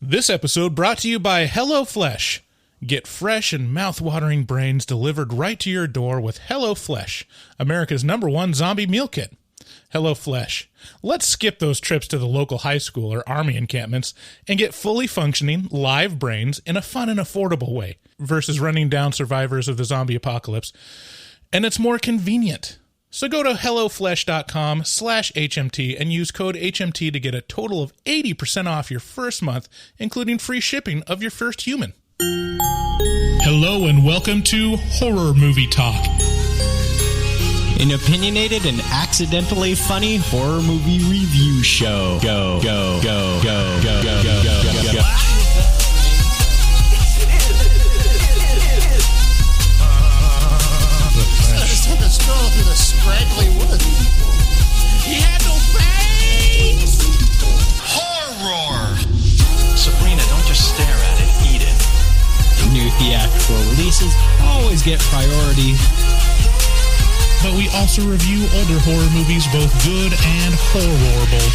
This episode brought to you by HelloFresh. Get fresh and mouth-watering brains delivered right to your door with HelloFresh, America's #1 zombie meal kit. HelloFresh. Let's skip those trips to the local high school or army encampments and get fully functioning, live brains in a fun and affordable way versus running down survivors of the zombie apocalypse. And it's more convenient. So go to hellofresh.com/HMT and use code HMT to get a total of 80% off your first month, including free shipping of your first human. Hello and welcome to Horror Movie Talk. An opinionated and accidentally funny horror movie review show. Go, go, go, go, go, go, go, go, go, go. The stroll through the scraggly woods. He had no face! Horror! Sabrina, don't just stare at it, eat it. New theatrical releases always get priority. But we also review older horror movies, both good and horrible.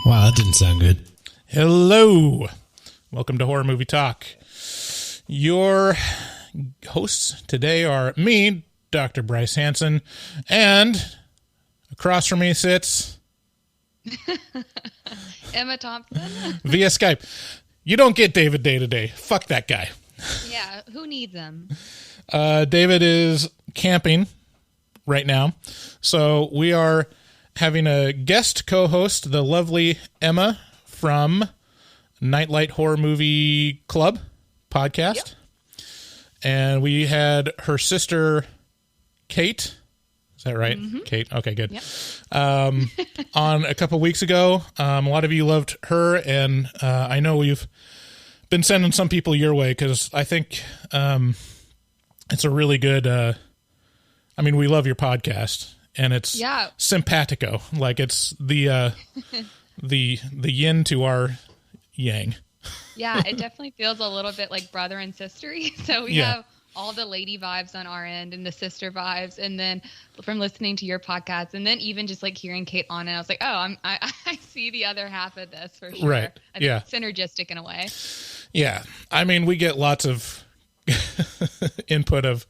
Wow, that didn't sound good. Hello. Welcome to Horror Movie Talk. Your hosts today are me, Dr. Bryce Hanson, and across from me sits... Emma Thompson. via Skype. You don't get David day to day. Fuck that guy. Yeah, who needs him? David is camping right now. So we are having a guest co-host, the lovely Emma from Nightlight Horror Movie Club podcast. Yep. And we had her sister, Kate. Is that right? Mm-hmm. Kate? Okay, good. Yep. On a couple weeks ago. A lot of you loved her, and I know we've been sending some people your way because I think it's a really good... we love your podcast, and it's simpatico. Like, it's the yin to our yang. Yeah, it definitely feels a little bit like brother and sistery. So we have all the lady vibes on our end and the sister vibes, and then from listening to your podcast, and then even just like hearing Kate on it, I was like, oh, I see the other half of this for sure. Right. I think it's synergistic in a way. Yeah. I mean, we get lots of input of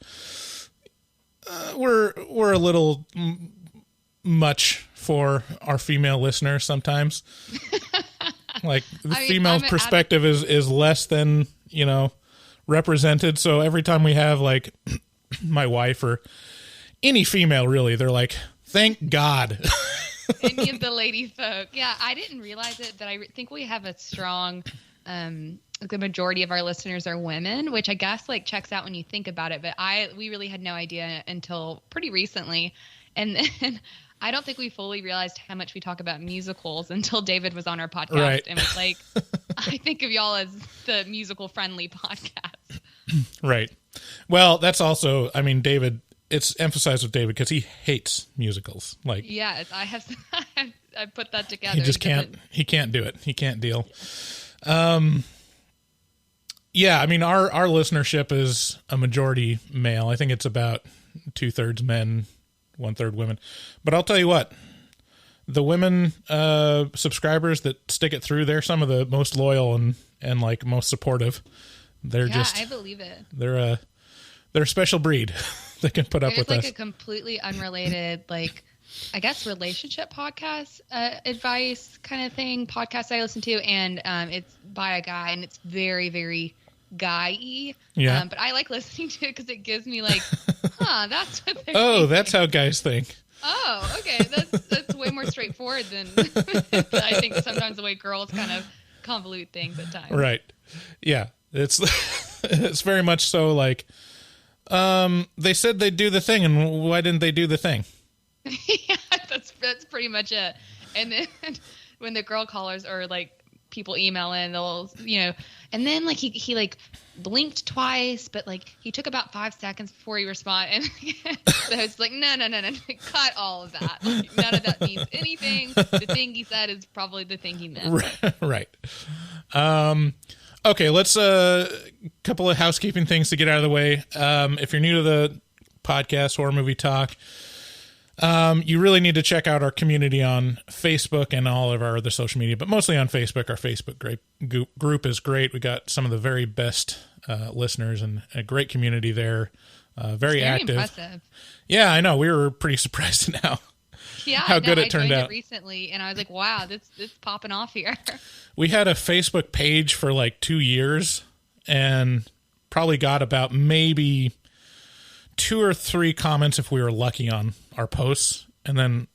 we're a little much for our female listeners sometimes. Like the female perspective is less than, represented. So every time we have like my wife or any female really, they're like, thank God. Any of the lady folk. Yeah, I didn't realize it, but I think we have a strong, the majority of our listeners are women, which I guess like checks out when you think about it. But we really had no idea until pretty recently. And then I don't think we fully realized how much we talk about musicals until David was on our podcast and was like, I think of y'all as the musical friendly podcast. Right. Well, that's also, David, it's emphasized with David because he hates musicals. Like, yes, I put that together. He just can't do it. He can't deal. Our listenership is a majority male. I think it's about 2/3 men, 1/3 women. But I'll tell you what, the women subscribers that stick it through, they're some of the most loyal and like most supportive. I believe it. They're a special breed that can put up with us. It's like a completely unrelated, like, I guess, relationship podcast advice kind of thing, podcast I listen to, and it's by a guy, and it's very, very guy-y. Yeah. But I like listening to it because it gives me like, that's what they're thinking. That's how guys think. Oh, okay. That's way more straightforward than I think sometimes the way girls kind of convolute things at times. Right. Yeah. It's very much so like, they said they'd do the thing, and why didn't they do the thing? Yeah, that's pretty much it. And then when the girl callers or like people email in, they'll, and then like he like blinked twice, but like he took about 5 seconds before he responded, and the host's like, no, cut all of that. Like, none of that means anything. The thing he said is probably the thing he meant. Right. Okay, let's couple of housekeeping things to get out of the way. If you're new to the podcast Horror Movie Talk, You really need to check out our community on Facebook and all of our other social media, but mostly on Facebook. Our Facebook group is great. We got some of the very best listeners and a great community there. Very active. Impressive. Yeah, I know. We were pretty surprised now. Yeah, how good it turned joined out it recently, and I was like, "Wow, it's popping off here." We had a Facebook page for like 2 years, and probably got about maybe 2 or 3 comments if we were lucky on our posts, and then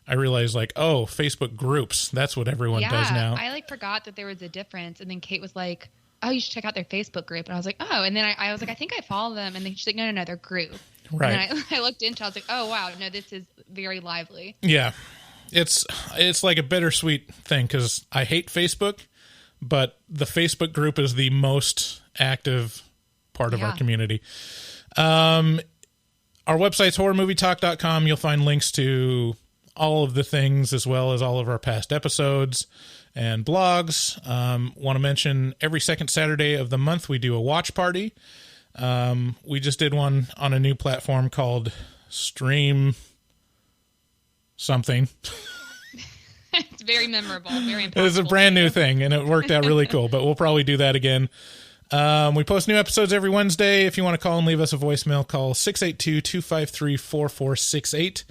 I realized like, oh, Facebook groups, that's what everyone does now. I like forgot that there was a difference, and then Kate was like, "Oh, you should check out their Facebook group," and I was like, "Oh," and then I was like, "I think I follow them," and then she's like, "No, they're group." Right. And I looked into it, I was like, "Oh wow, no, this is very lively." Yeah, it's like a bittersweet thing because I hate Facebook, but the Facebook group is the most active part of our community. Our website's horrormovietalk.com. You'll find links to all of the things as well as all of our past episodes and blogs. Want to mention every second Saturday of the month we do a watch party. We just did one on a new platform called Stream something. It's very memorable, very impactful. It was a brand new thing, and it worked out really cool, but we'll probably do that again. We post new episodes every Wednesday. If you want to call and leave us a voicemail, call 682-253-4468.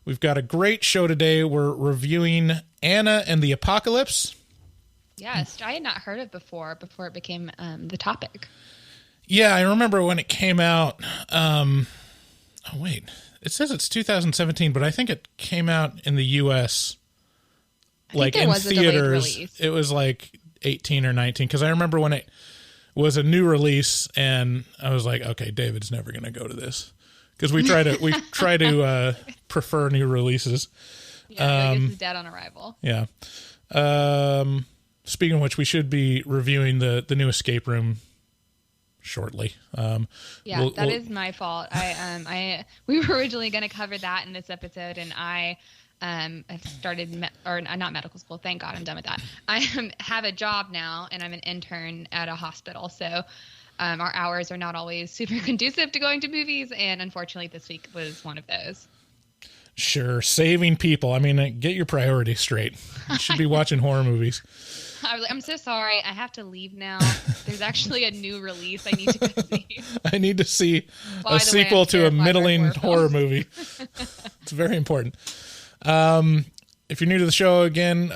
We've got a great show today. We're reviewing Anna and the Apocalypse. Yes, I had not heard of before it became the topic. Yeah, I remember when it came out. Oh, wait. It says it's 2017, but I think it came out in the U.S. like in theaters. It was like 18 or 19, because I remember when it was a new release, and I was like, okay, David's never going to go to this, because we try to prefer new releases. Yeah, this is dead on arrival. Yeah. Speaking of which, we should be reviewing the new escape room shortly. That is my fault. We were originally going to cover that in this episode, and I have started not medical school. Thank God I'm done with that. I have a job now, and I'm an intern at a hospital. So our hours are not always super conducive to going to movies, and unfortunately this week was one of those. Sure, saving people. I mean, get your priorities straight. You should be watching horror movies. I'm so sorry. I have to leave now. There's actually a new release I need to go see. I need to see a sequel to a middling horror movie. It's very important. If you're new to the show, again,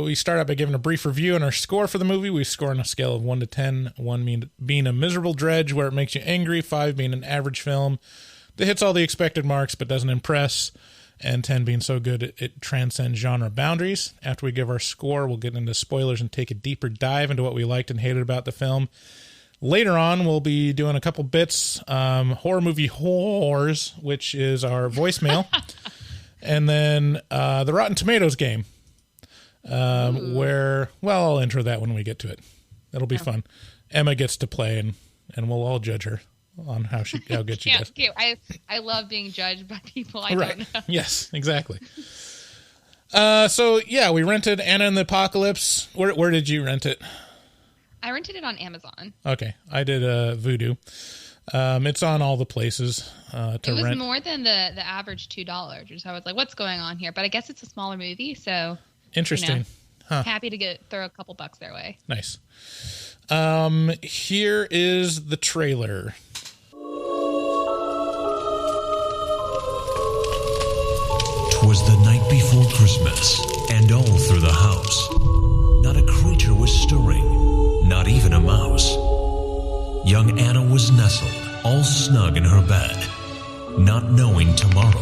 we start out by giving a brief review on our score for the movie. We score on a scale of 1 to 10, 1 being a miserable dredge where it makes you angry, 5 being an average film that hits all the expected marks but doesn't impress, and 10 being so good it transcends genre boundaries. After we give our score, we'll get into spoilers and take a deeper dive into what we liked and hated about the film. Later on, we'll be doing a couple bits, horror movie Whoooores, which is our voicemail, and then the Rotten Tomatoes game, where, well, I'll intro that when we get to it. It'll be fun. Emma gets to play, and we'll all judge her on how good she does. I love being judged by people I Right. don't know. Yes, exactly. So yeah, we rented Anna and the Apocalypse. Where did you rent it? I rented it on Amazon. Okay, I did Vudu. It's on all the places to rent. It was more than the average $2. So I was like, what's going on here? But I guess it's a smaller movie, so Interesting. happy to throw a couple bucks their way. Nice. Here is the trailer. 'Twas the night before Christmas, and all through the house, not a creature was stirring, not even a mouse. Young Anna was nestled, all snug in her bed, not knowing tomorrow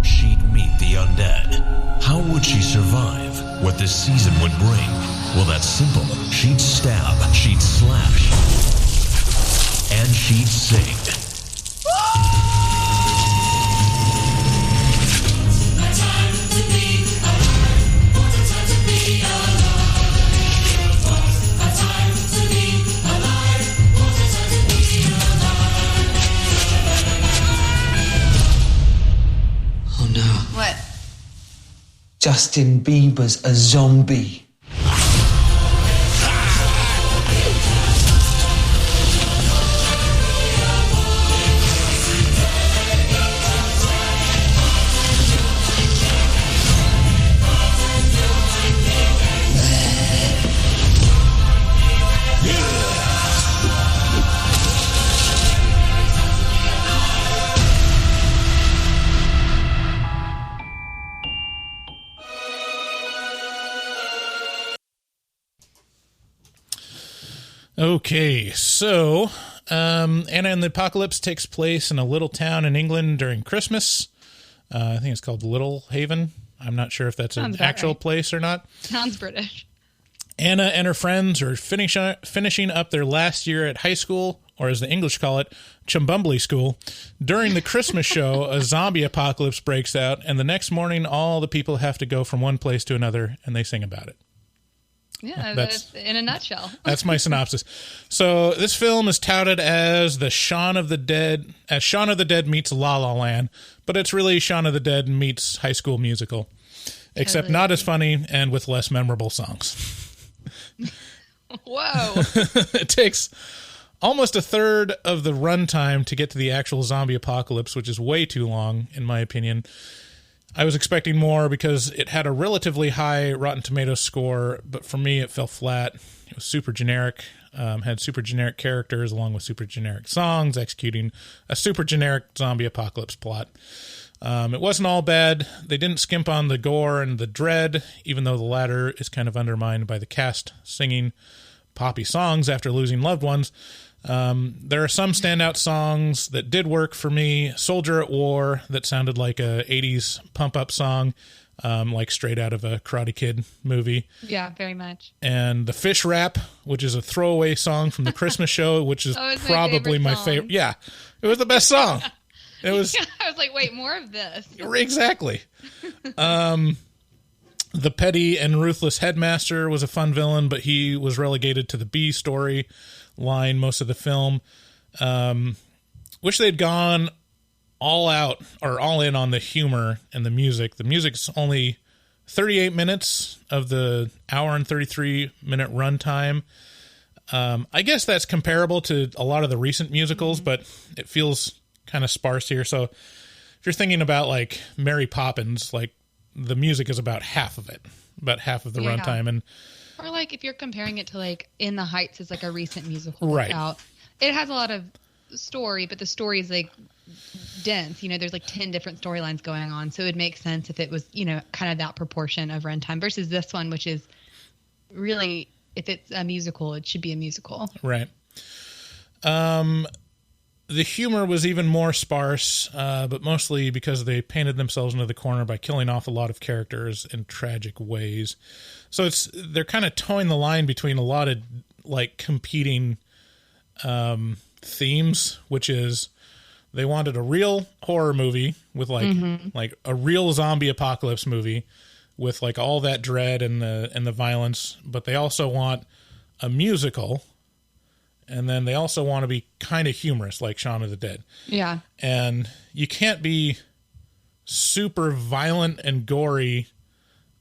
she'd meet the undead. How would she survive what this season would bring? Well, that's simple. She'd stab, she'd slash, and she'd sing. Oh no. What? Justin Bieber's a zombie. Okay, so Anna and the Apocalypse takes place in a little town in England during Christmas. I think it's called Little Haven. I'm not sure if that's an actual place or not. Sounds British. Anna and her friends are finishing up their last year at high school, or as the English call it, Chumbumbly School. During the Christmas show, a zombie apocalypse breaks out, and the next morning, all the people have to go from one place to another, and they sing about it. Yeah, that's in a nutshell. That's my synopsis. So this film is touted as Shaun of the Dead meets La La Land, but it's really Shaun of the Dead meets High School Musical, except not as funny and with less memorable songs. Whoa. It takes almost a third of the runtime to get to the actual zombie apocalypse, which is way too long, in my opinion. I was expecting more because it had a relatively high Rotten Tomatoes score, but for me it fell flat. It was super generic, had super generic characters along with super generic songs, executing a super generic zombie apocalypse plot. It wasn't all bad. They didn't skimp on the gore and the dread, even though the latter is kind of undermined by the cast singing poppy songs after losing loved ones. There are some standout songs that did work for me. Soldier at War, that sounded like a 80s pump-up song, like straight out of a Karate Kid movie. Yeah, very much. And the Fish Rap, which is a throwaway song from the Christmas show, which is probably my favorite. Yeah, it was the best song. It was. Yeah, I was like, wait, more of this. Exactly. The petty and ruthless headmaster was a fun villain, but he was relegated to the B story line most of the film. Wish they'd gone all out or all in on the humor and the music. The music's only 38 minutes of the hour and 33-minute runtime. I guess that's comparable to a lot of the recent musicals, but it feels kind of sparse here. So if you're thinking about like Mary Poppins, like the music is about half of it, about half of the runtime. And or like if you're comparing it to like In the Heights is like a recent musical right out. It has a lot of story, but the story is like dense. You know, there's like 10 different storylines going on. So it would make sense if it was, you know, kind of that proportion of runtime versus this one, which is really, if it's a musical, it should be a musical. Right. The humor was even more sparse, but mostly because they painted themselves into the corner by killing off a lot of characters in tragic ways. So they're kind of towing the line between a lot of like competing themes, which is they wanted a real horror movie with like a real zombie apocalypse movie with like all that dread and the violence, but they also want a musical. And then they also want to be kind of humorous, like Shaun of the Dead. Yeah. And you can't be super violent and gory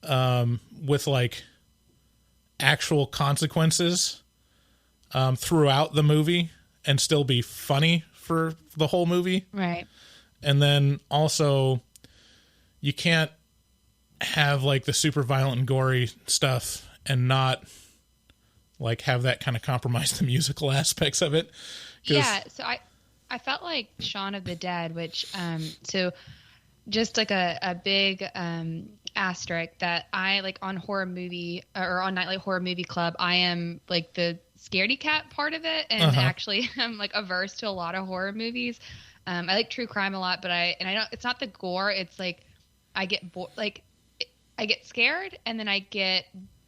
with, like, actual consequences throughout the movie and still be funny for the whole movie. Right. And then also you can't have, like, the super violent and gory stuff and not like have that kind of compromise the musical aspects of it. Yeah, so I felt like Shaun of the Dead, which so just like a big asterisk that I like on horror movie or on Nightlight Horror Movie Club, I am like the scaredy cat part of it, and actually I'm like averse to a lot of horror movies. I like true crime a lot, but I don't. It's not the gore. It's like I get I get scared, and then I get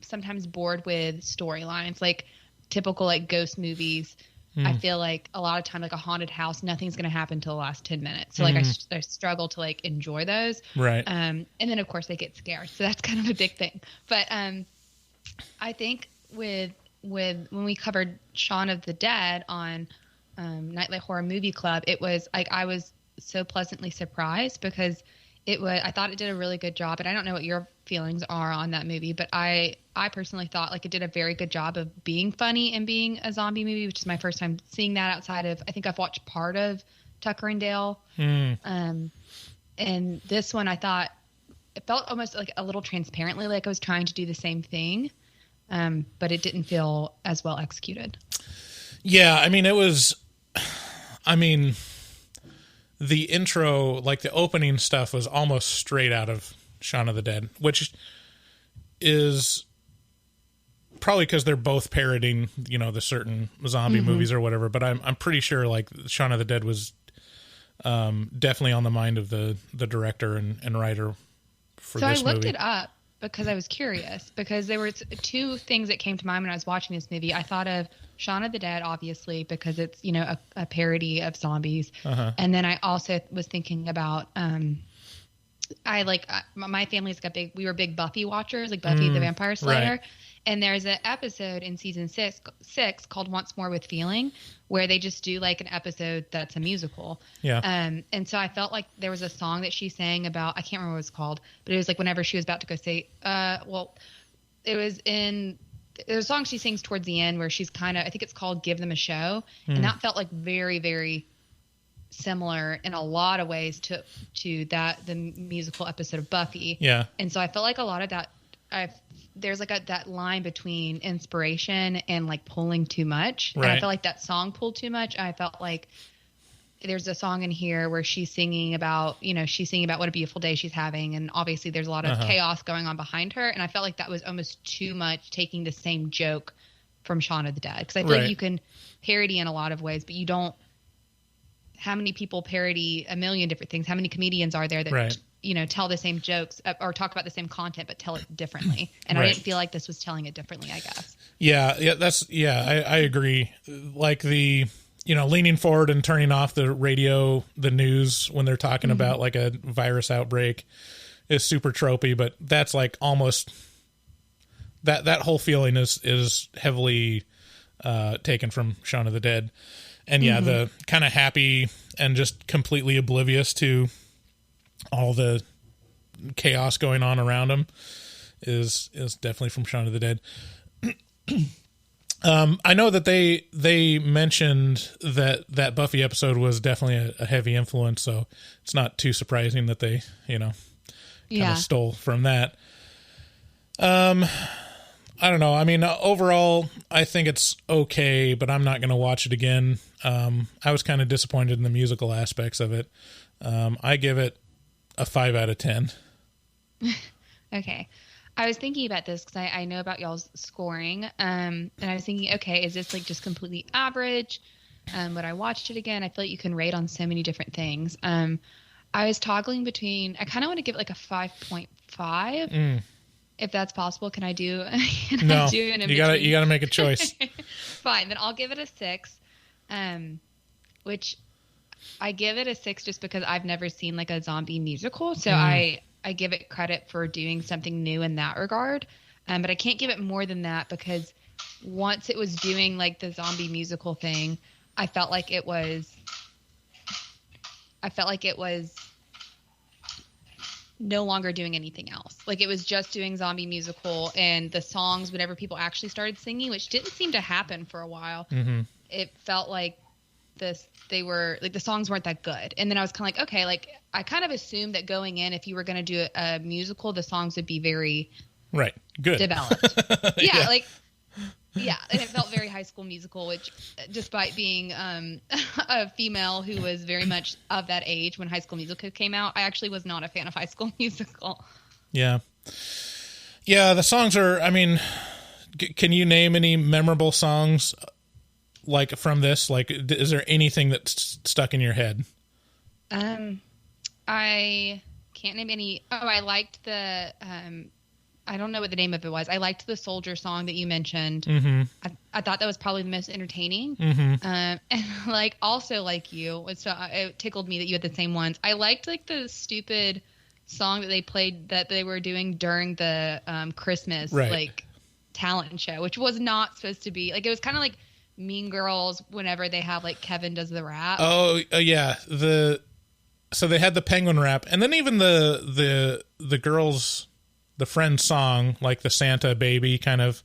sometimes bored with storylines, like typical like ghost movies. I feel like a lot of time, like a haunted house, nothing's going to happen till the last 10 minutes. So like I struggle to like enjoy those. Right. And then of course they get scared. So that's kind of a big thing. But I think with when we covered Shaun of the Dead on Nightlight Horror Movie Club, it was like I was so pleasantly surprised because I thought it did a really good job, and I don't know what your feelings are on that movie, but I personally thought like it did a very good job of being funny and being a zombie movie, which is my first time seeing that outside of, I think I've watched part of Tucker and Dale. And this one I thought it felt almost like a little transparently like I was trying to do the same thing, but it didn't feel as well executed. Yeah, the intro, like the opening stuff, was almost straight out of Shaun of the Dead, which is probably because they're both parodying, the certain zombie movies or whatever. But I'm pretty sure like Shaun of the Dead was definitely on the mind of the director and writer for this movie. So I looked it up because I was curious, because there were two things that came to mind when I was watching this movie. I thought of Shaun of the Dead, obviously, because it's, a parody of zombies. And then I also was thinking about, my family's we were big Buffy watchers, like Buffy the Vampire Slayer. Right. And there's an episode in season six called Once More with Feeling, where they just do like an episode that's a musical. Yeah. And so I felt like there was a song that she sang about, I can't remember what it was called, but it was like whenever she was about to go say, there's a song she sings towards the end where she's I think it's called Give Them a Show. And that felt like very, very similar in a lot of ways to the musical episode of Buffy. Yeah. And so I felt like a lot of that, there's like that line between inspiration and like pulling too much. Right. And I felt like that song pulled too much. I felt like there's a song in here where she's singing about what a beautiful day she's having. And obviously there's a lot of chaos going on behind her. And I felt like that was almost too much, taking the same joke from Shaun of the Dead. Cause I feel like you can parody in a lot of ways, but you don't, how many people parody a million different things? How many comedians are there that, tell the same jokes or talk about the same content, but tell it differently? And I didn't feel like this was telling it differently, I guess. I agree. Like the, leaning forward and turning off the radio, the news when they're talking about like a virus outbreak is super tropey, but that's like almost that whole feeling is heavily taken from Shaun of the Dead. And the kind of happy and just completely oblivious to all the chaos going on around him is definitely from Shaun of the Dead. I know that they mentioned that Buffy episode was definitely a heavy influence, so it's not too surprising that they, kind of stole from that. I don't know. I mean, overall, I think it's okay, but I'm not going to watch it again. I was kind of disappointed in the musical aspects of it. I give it a 5 out of 10. Okay. I was thinking about this because I know about y'all's scoring. And I was thinking, okay, is this like just completely average? Would I watch it again? I feel like you can rate on so many different things. I was toggling between, I kind of want to give it like a 5.5. If that's possible. Can I do? No, you gotta make a choice. Fine, then I'll give it a 6. Which I give it a 6 just because I've never seen like a zombie musical, so I give it credit for doing something new in that regard. But I can't give it more than that because once it was doing like the zombie musical thing, I felt like it was no longer doing anything else. Like it was just doing zombie musical, and the songs, whenever people actually started singing, which didn't seem to happen for a while, it felt like the songs weren't that good. And then I was kind of like, okay, like I kind of assumed that going in, if you were going to do a musical, the songs would be very good developed. Yeah, and it felt very High School Musical, which, despite being a female who was very much of that age when High School Musical came out, I actually was not a fan of High School Musical. Yeah. Yeah, the songs are, I mean, can you name any memorable songs, like, from this? Like, is there anything that's stuck in your head? I can't name any. Oh, I liked the... I don't know what the name of it was. I liked the Soldier song that you mentioned. I thought that was probably the most entertaining. And like also like you, so it tickled me that you had the same ones. I liked like the stupid song that they played that they were doing during the Christmas like talent show, which was not supposed to be like, it was kind of like Mean Girls whenever they have like Kevin does the rap. Oh yeah, so they had the penguin rap, and then even the girls. The Friends song, like the Santa baby kind of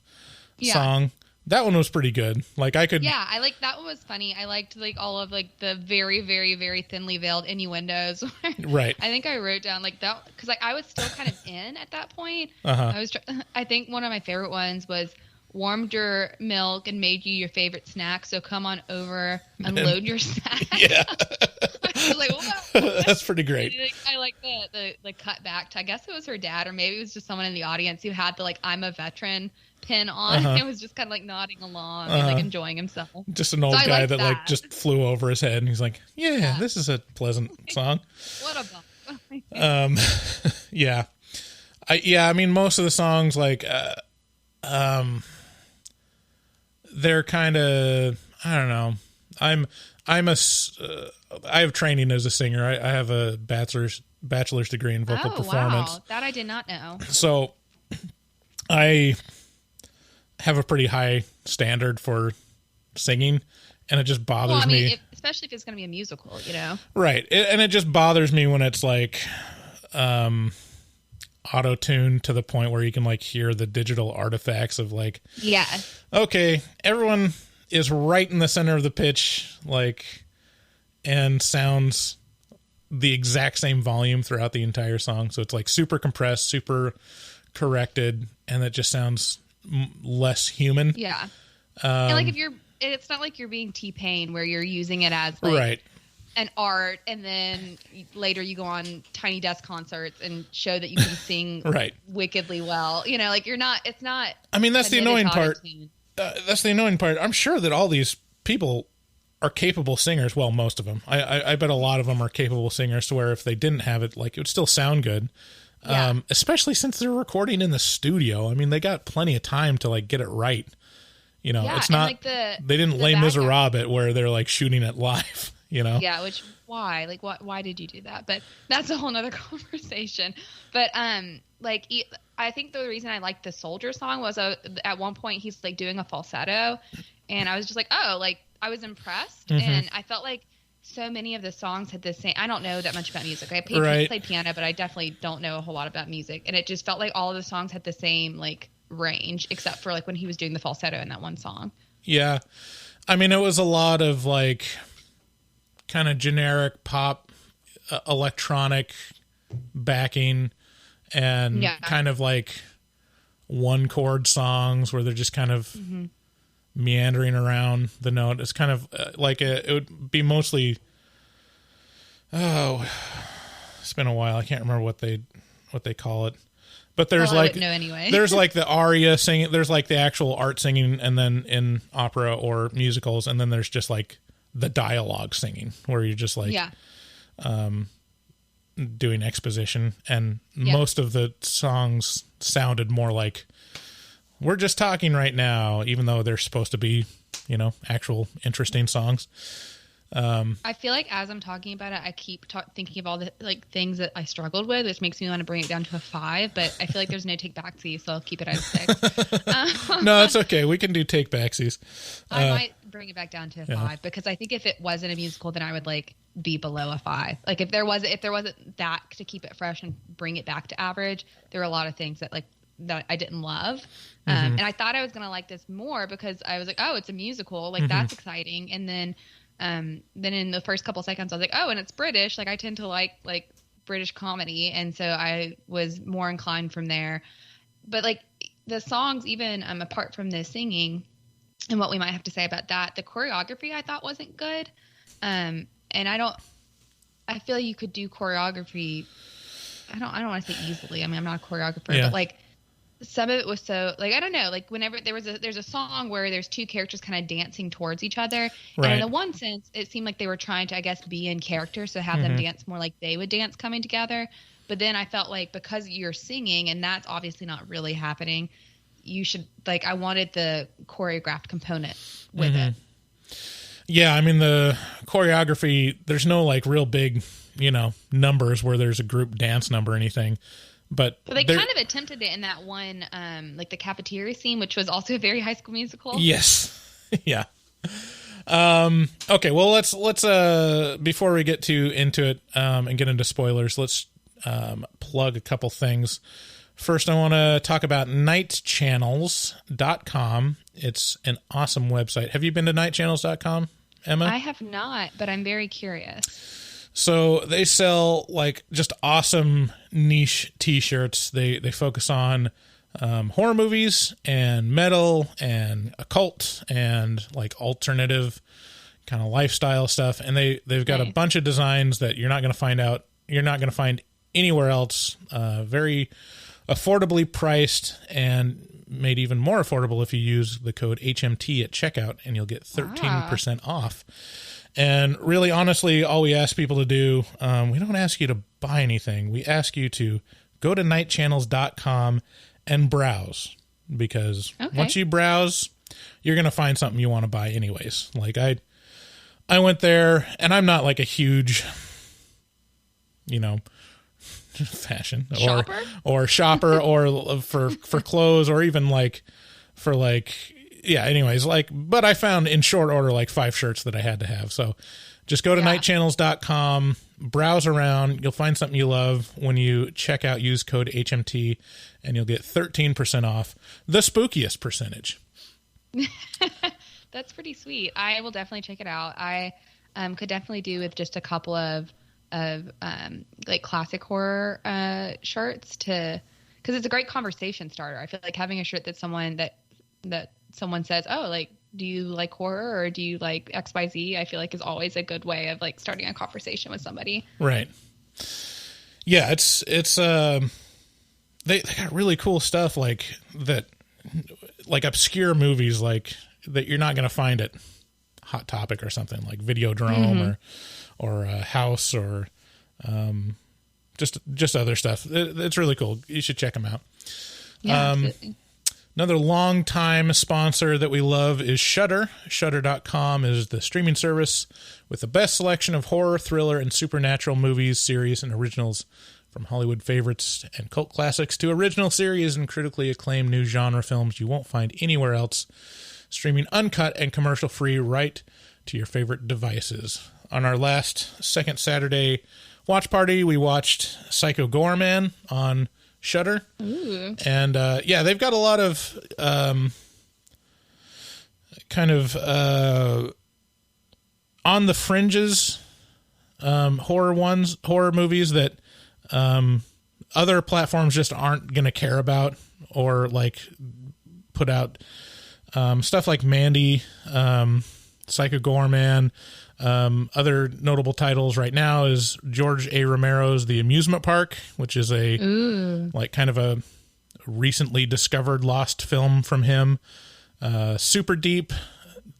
song, that one was pretty good. Like I could, I like that one was funny. I liked like all of like the very, very, very thinly veiled innuendos. Right. I think I wrote down like that because like I was still kind of in at that point. I think one of my favorite ones was warmed your milk and made you your favorite snack. So come on over, unload your snack. Yeah. I was like, what? That's pretty great. I like the cut back to, I guess it was her dad, or maybe it was just someone in the audience who had the like "I'm a veteran" pin on. It was just kind of like nodding along and like enjoying himself. Just an old guy that like just flew over his head, and he's like, "Yeah, this is a pleasant song." What a bum. Yeah. I mean, most of the songs, like, they're kind of, I don't know. I have training as a singer. I have a bachelor's degree in vocal performance. Wow. That I did not know. So I have a pretty high standard for singing, and it just bothers me. Especially if it's going to be a musical, you know? Right. And it just bothers me when it's like, auto-tuned to the point where you can like hear the digital artifacts of like, yeah, okay, everyone is right in the center of the pitch, like, and sounds the exact same volume throughout the entire song. So it's like super compressed, super corrected, and it just sounds less human. Yeah. And like it's not like you're being T-Pain where you're using it as like right. an art, and then later you go on Tiny Desk concerts and show that you can sing right. wickedly well. You know, like it's not. I mean, that's the annoying part. That's the annoying part. I'm sure that all these people are capable singers. Well, most of them. I bet a lot of them are capable singers to where if they didn't have it, like, it would still sound good. Yeah. Especially since they're recording in the studio. I mean, they got plenty of time to like get it right. You know, it's not, like they didn't Les Miserables it where they're like shooting it live, you know? Yeah. Why? Like, why did you do that? But that's a whole nother conversation. But, like, I think the reason I liked the Soldier song was at one point he's like doing a falsetto, and I was just like, oh, like, I was impressed. Mm-hmm. And I felt like so many of the songs had the same, I don't know that much about music. I play piano, but I definitely don't know a whole lot about music. And it just felt like all of the songs had the same, like, range, except for like when he was doing the falsetto in that one song. Yeah. I mean, it was a lot of like kind of generic pop, electronic backing, and kind of like one chord songs where they're just kind of meandering around the note. It's kind of like it would be mostly, it's been a while. I can't remember what they call it. But there's like, no, anyway. There's like the aria singing, there's like the actual art singing, and then in opera or musicals, and then there's just like the dialogue singing where you're just like doing exposition. And most of the songs sounded more like we're just talking right now, even though they're supposed to be, you know, actual interesting songs. I feel like as I'm talking about it, I keep thinking of all the like things that I struggled with, which makes me want to bring it down to a 5. But I feel like there's no take backsies, so I'll keep it at a 6. No, it's okay. We can do take backsies. I might bring it back down to a 5 because I think if it wasn't a musical, then I would like be below a 5. Like if there wasn't that to keep it fresh and bring it back to average, there were a lot of things that I didn't love. And I thought I was gonna like this more because I was like, oh, it's a musical, like that's exciting. And then in the first couple seconds, I was like, oh, and it's British. Like I tend to like British comedy. And so I was more inclined from there. But like the songs, even apart from the singing and what we might have to say about that, the choreography I thought wasn't good. And I feel like you could do choreography. I don't want to say easily. I mean, I'm not a choreographer, but like some of it was so like, I don't know, like whenever there's a song where there's two characters kind of dancing towards each other. Right. And in the one sense, it seemed like they were trying to, I guess, be in character. So have them dance more like they would dance coming together. But then I felt like because you're singing and that's obviously not really happening, you should like, I wanted the choreographed component with it. Yeah. I mean, the choreography, there's no like real big, you know, numbers where there's a group dance number or anything. But they kind of attempted it in that one, like the cafeteria scene, which was also a very High School Musical. Yes. Yeah. Okay. Well, let's before we get into it, and get into spoilers, let's, plug a couple things. First, I want to talk about nightchannels.com. It's an awesome website. Have you been to nightchannels.com, Emma? I have not, but I'm very curious. So they sell like just awesome niche t-shirts. They focus on horror movies and metal and occult and like alternative kind of lifestyle stuff. And they've got a bunch of designs that you're not going to find anywhere else. Very affordably priced and made even more affordable if you use the code HMT at checkout, and you'll get 13% off. And really, honestly, all we ask people to do, we don't ask you to buy anything. We ask you to go to nightchannels.com and browse, because once you browse, you're going to find something you want to buy anyways. Like I went there, and I'm not like a huge, fashion or shopper or for clothes, or even anyways, but I found in short order like 5 shirts that I had to have. So just go to nightchannels.com, browse around, you'll find something you love. When you check out, use code HMT, and you'll get 13% off, the spookiest percentage. That's pretty sweet. I will definitely check it out. I could definitely do with just a couple of like classic horror shirts, because it's a great conversation starter. I feel like having a shirt that someone says, oh, like, do you like horror or do you like XYZ? I feel like is always a good way of like starting a conversation with somebody. Right. Yeah, it's they got really cool stuff like that, like obscure movies like that you're not going to find at Hot Topic or something like Videodrome or House or just other stuff. It's really cool. You should check them out. Yeah, absolutely. Another long-time sponsor that we love is Shudder. Shudder.com is the streaming service with the best selection of horror, thriller, and supernatural movies, series, and originals, from Hollywood favorites and cult classics to original series and critically acclaimed new genre films you won't find anywhere else, streaming uncut and commercial-free right to your favorite devices. On our last second Saturday watch party, we watched Psycho Goreman on Shudder. Ooh. And they've got a lot of kind of on the fringes horror movies that other platforms just aren't going to care about, or like put out stuff like Mandy, Psycho Goreman. Other notable titles right now is George A. Romero's The Amusement Park, which is like kind of a recently discovered lost film from him. Super Deep,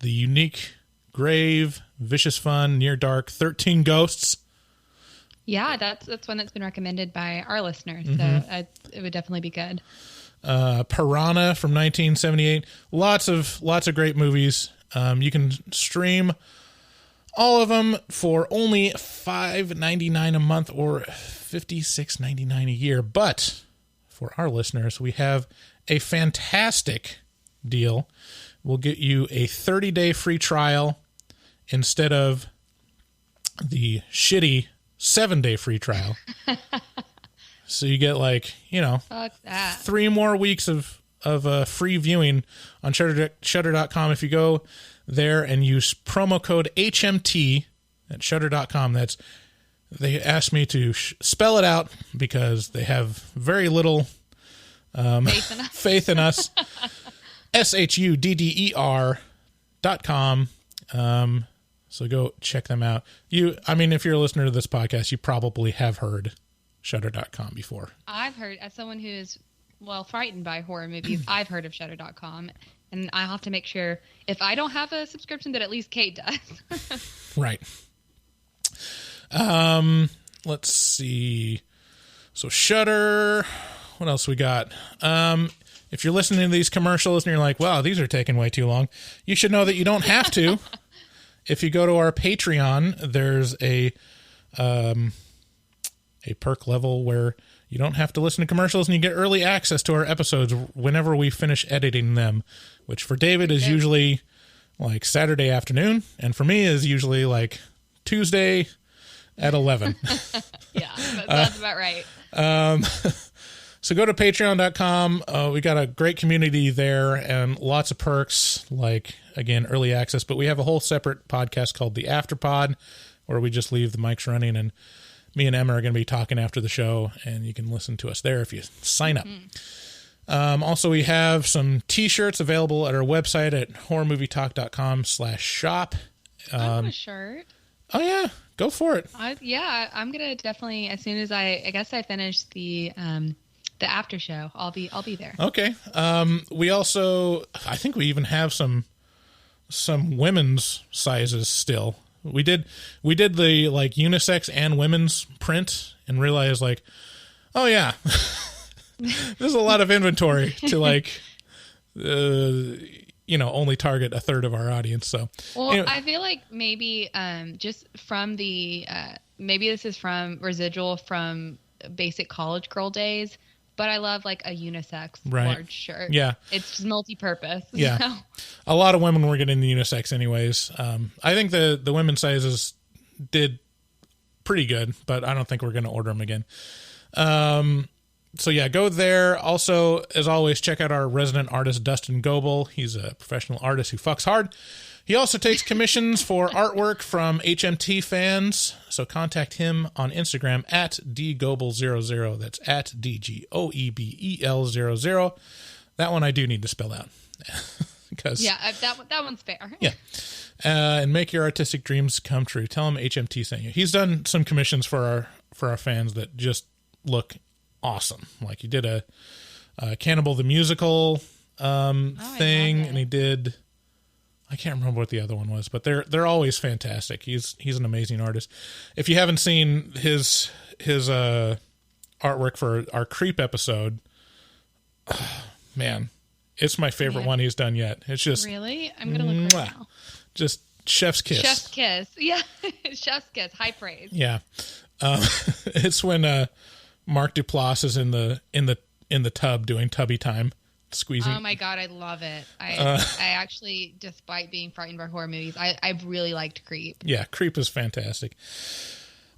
The Unique Grave, Vicious Fun, Near Dark, 13 Ghosts. Yeah, that's one that's been recommended by our listeners, so it would definitely be good. Piranha from 1978. Lots of great movies. You can stream all of them for only $5.99 a month or $56.99 a year. But for our listeners, we have a fantastic deal. We'll get you a 30-day free trial instead of the shitty 7-day free trial. So you get 3 more weeks of free viewing on Shudder.com if you go there and use promo code HMT at Shudder.com. They asked me to spell it out because they have very little faith in us. SHUDDER.com. So go check them out. If you're a listener to this podcast, you probably have heard Shudder.com before. I've heard, as someone who is frightened by horror movies, I've heard of Shudder.com. And I'll have to make sure, if I don't have a subscription, that at least Kate does. Right. Let's see. So Shudder. What else we got? If you're listening to these commercials and you're like, wow, these are taking way too long, you should know that you don't have to. If you go to our Patreon, there's a perk level where you don't have to listen to commercials and you get early access to our episodes whenever we finish editing them, which for David is usually like Saturday afternoon, and for me is usually like Tuesday at 11. Yeah, that's about right. So go to patreon.com. We got a great community there and lots of perks, like, again, early access. But we have a whole separate podcast called The Afterpod, where we just leave the mics running, and me and Emma are going to be talking after the show, and you can listen to us there if you sign up. Also, we have some T-shirts available at our website at horrormovietalk.com/shop. I want a shirt. Oh yeah, go for it. I'm gonna definitely, as soon as I guess I finish the after show, I'll be there. Okay. We also, I think we even have some women's sizes still. We did the like unisex and women's print and realized like, oh yeah, there's a lot of inventory to like, only target a third of our audience. So, well, anyway. I feel like maybe just from the maybe this is from residual from basic college girl days. But I love like a unisex large shirt. Yeah. It's just multi-purpose. Yeah. So. A lot of women were getting the unisex anyways. I think the women's sizes did pretty good, but I don't think we're going to order them again. So yeah, go there. Also, as always, check out our resident artist, Dustin Goebel. He's a professional artist who fucks hard. He also takes commissions for artwork from HMT fans, so contact him on Instagram at dgoebel00. That's at DGOEBEL00. That one I do need to spell out. that one's fair. Yeah. And make your artistic dreams come true. Tell him HMT sent you. He's done some commissions for our fans that just look awesome. Like he did a Cannibal the Musical thing, and he did... I can't remember what the other one was, but they're always fantastic. He's an amazing artist. If you haven't seen his artwork for our Creep episode, man, it's my favorite one he's done yet. It's just really. I'm gonna look right now. Just chef's kiss. Chef's kiss. Yeah, chef's kiss. High praise. Yeah, it's when Mark Duplass is in the tub doing tubby time. Squeezing. Oh my god, I love it. I actually, despite being frightened by horror movies, I really liked Creep. Yeah, Creep is fantastic.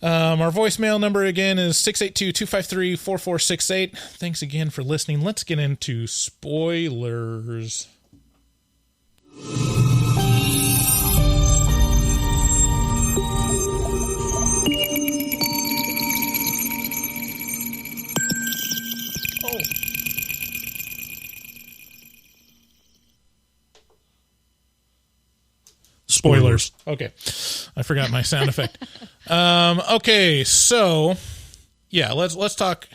Our voicemail number again is 682-253-4468. Thanks again for listening. Let's get into spoilers. Spoilers. Okay. I forgot my sound effect. Okay, so yeah, let's talk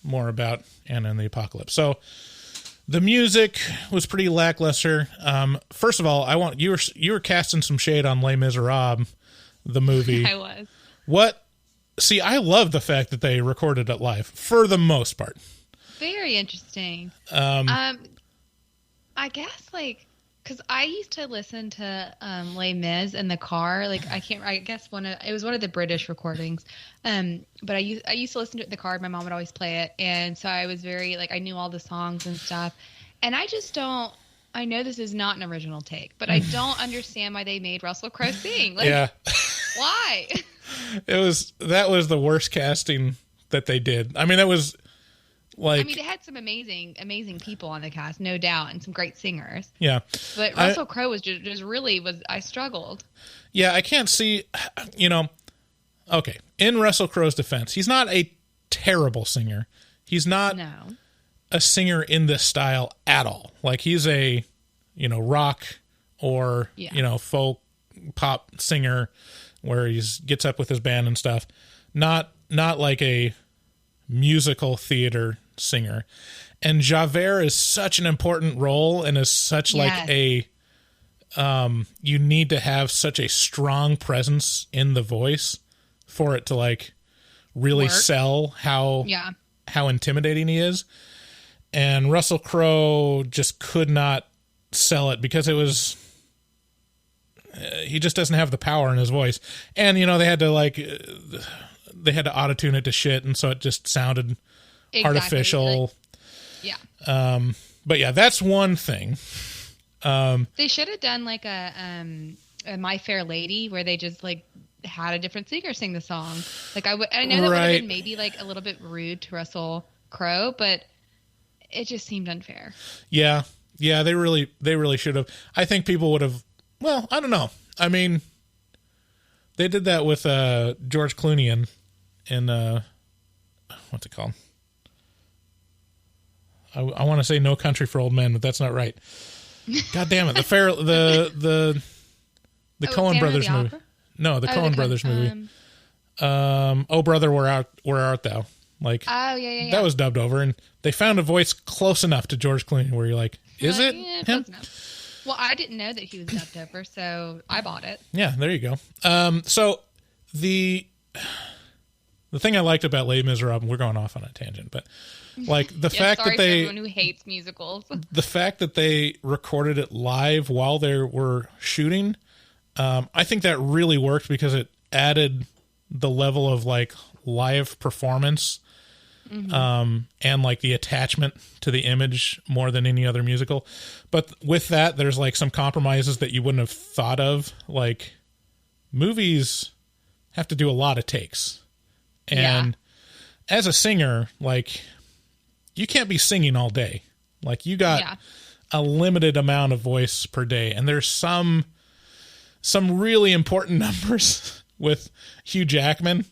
more about Anna and the Apocalypse. So the music was pretty lackluster. First of all, you were casting some shade on Les Miserables, the movie. I was. What? See, I love the fact that they recorded it live for the most part. Very interesting. I guess like. Because I used to listen to Les Mis in the car. Like I guess it was one of the British recordings. But I used to listen to it in the car. My mom would always play it, and so I was very like I knew all the songs and stuff. And I just don't. I know this is not an original take, but I don't understand why they made Russell Crowe sing. Like, yeah. Why? That was the worst casting that they did. I mean, it was. Like, they had some amazing people on the cast, no doubt, and some great singers. Yeah, but Russell Crowe was just really I struggled. Yeah, I can't see, okay. In Russell Crowe's defense, he's not a terrible singer. He's not a singer in this style at all. Like he's a, rock or folk pop singer where he gets up with his band and stuff. Not like a musical theater singer. And Javert is such an important role and is such like a you need to have such a strong presence in the voice for it to like really sell how intimidating he is. And Russell Crowe just could not sell it because it was he just doesn't have the power in his voice. And they had to auto-tune it to shit, and so it just sounded artificial. But yeah, that's one thing. They should have done like a My Fair Lady where they just like had a different singer sing the song. Like I know that would have been maybe like a little bit rude to Russell Crowe, but it just seemed unfair. Yeah, they really should have. I think people would have. Well, I don't know. I mean, they did that with George Clooney in what's it called? I want to say No Country for Old Men, but that's not right. God damn it! The The Coen Brothers movie. Opera? No, the Coen Brothers movie. Oh Brother, where art thou? Like, yeah. That was dubbed over, and they found a voice close enough to George Clooney where you're like, is it him? Close enough. Well, I didn't know that he was dubbed over, so I bought it. Yeah, there you go. So the thing I liked about Les Miserables, we're going off on a tangent, but like the fact that they, everyone who hates musicals, the fact that they recorded it live while they were shooting, I think that really worked because it added the level of like live performance. And like the attachment to the image more than any other musical. But with that, there's like some compromises that you wouldn't have thought of. Like movies have to do a lot of takes. And as a singer, like you can't be singing all day. Like you got a limited amount of voice per day. And there's some really important numbers with Hugh Jackman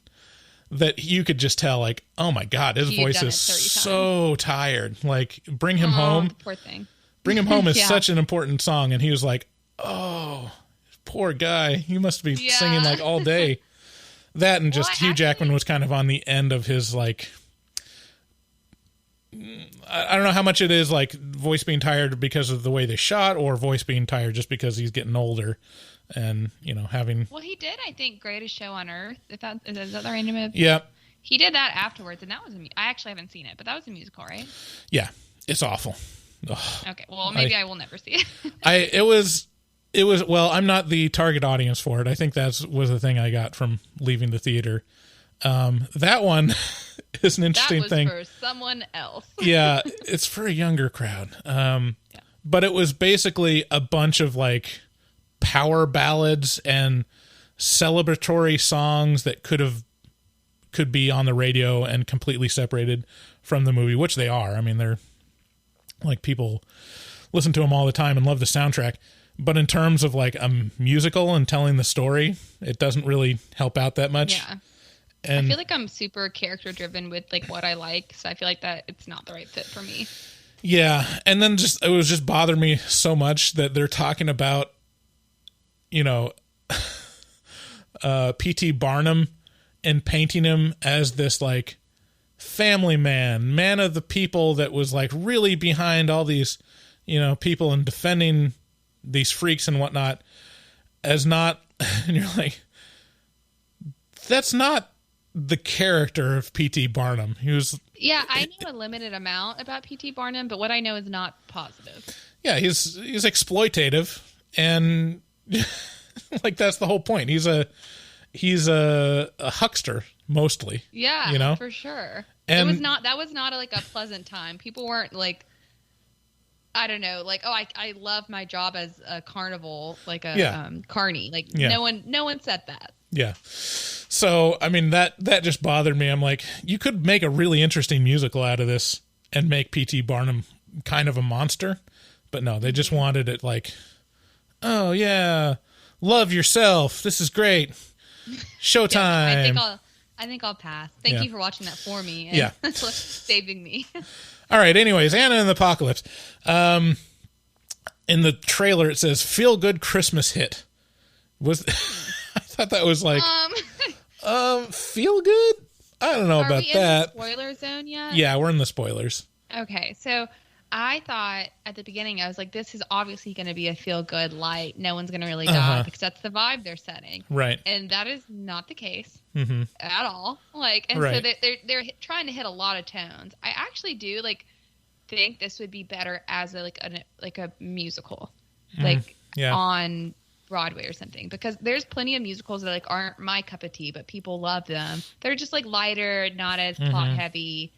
that you could just tell, like, oh my God, his voice is so tired. Like, Bring Him Home. Poor thing. Bring Him Home is such an important song. And he was like, oh, poor guy. He must be singing like all day. That and just Hugh Jackman was kind of on the end of his, like, I don't know how much it is, like, voice being tired because of the way they shot or voice being tired just because he's getting older. And, you know, having... Well, he did, I think, Greatest Show on Earth. Is that the random movie? Yeah. He did that afterwards, and that was I actually haven't seen it, but that was a musical, right? Yeah. It's awful. Ugh. Okay. Well, maybe I will never see it. It was, well, I'm not the target audience for it. I think that was the thing I got from leaving the theater. That one is an interesting thing. That was for someone else. Yeah. It's for a younger crowd. But it was basically a bunch of, like, power ballads and celebratory songs that could be on the radio and completely separated from the movie, which they are. I mean, they're like, people listen to them all the time and love the soundtrack. But in terms of like a musical and telling the story, it doesn't really help out that much. Yeah. And I feel like I'm super character driven with like what I like, so I feel like that it's not the right fit for me. Yeah, and then it was just bothering me so much that they're talking about, you know, P.T. Barnum and painting him as this like family man of the people that was like really behind all these, you know, people and defending these freaks and whatnot, as not, and you're like, that's not the character of P.T. Barnum. He was... Yeah, I know a limited amount about P.T. Barnum, but what I know is not positive. Yeah, he's exploitative, and like that's the whole point. He's a huckster mostly. Yeah, you know, for sure. And that was not like a pleasant time. People weren't like, I don't know, like, oh, I love my job as a carnival, like a carny. Like no one said that. Yeah. So, I mean, that just bothered me. I'm like, you could make a really interesting musical out of this and make P.T. Barnum kind of a monster. But no, they just wanted it like, oh, yeah, love yourself. This is great. Showtime. Yeah, I think I'll pass. Thank you for watching that for me. And saving me. All right. Anyways, Anna and the Apocalypse. In the trailer, it says, feel good Christmas hit. I thought that was like, feel good? I don't know about that. Are we in the spoiler zone yet? Yeah, we're in the spoilers. Okay, so I thought at the beginning, I was like, this is obviously going to be a feel-good light. No one's going to really die because that's the vibe they're setting. Right. And that is not the case at all. Like, and so they're trying to hit a lot of tones. I actually do think this would be better as a musical, on Broadway or something, because there's plenty of musicals that aren't my cup of tea, but people love them. They're just lighter, not as plot heavy,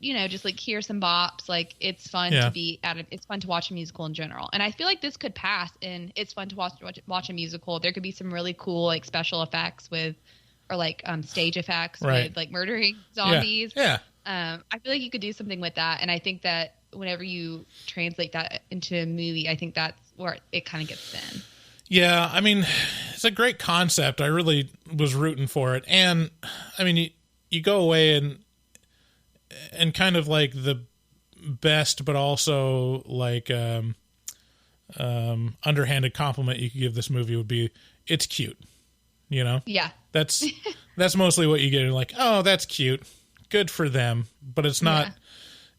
just hear some bops. It's fun to be it's fun to watch a musical in general. And I feel like this could pass in it's fun to watch a musical. There could be some really cool special effects stage effects with murdering zombies. Yeah. I feel like you could do something with that. And I think that whenever you translate that into a movie, I think that's where it kind of gets thin. Yeah, I mean, it's a great concept. I really was rooting for it. And, I mean, you go away and kind of the best, but also underhanded compliment you could give this movie would be, it's cute. You know? Yeah. That's mostly what you get. You're like, oh, that's cute. Good for them. But it's not,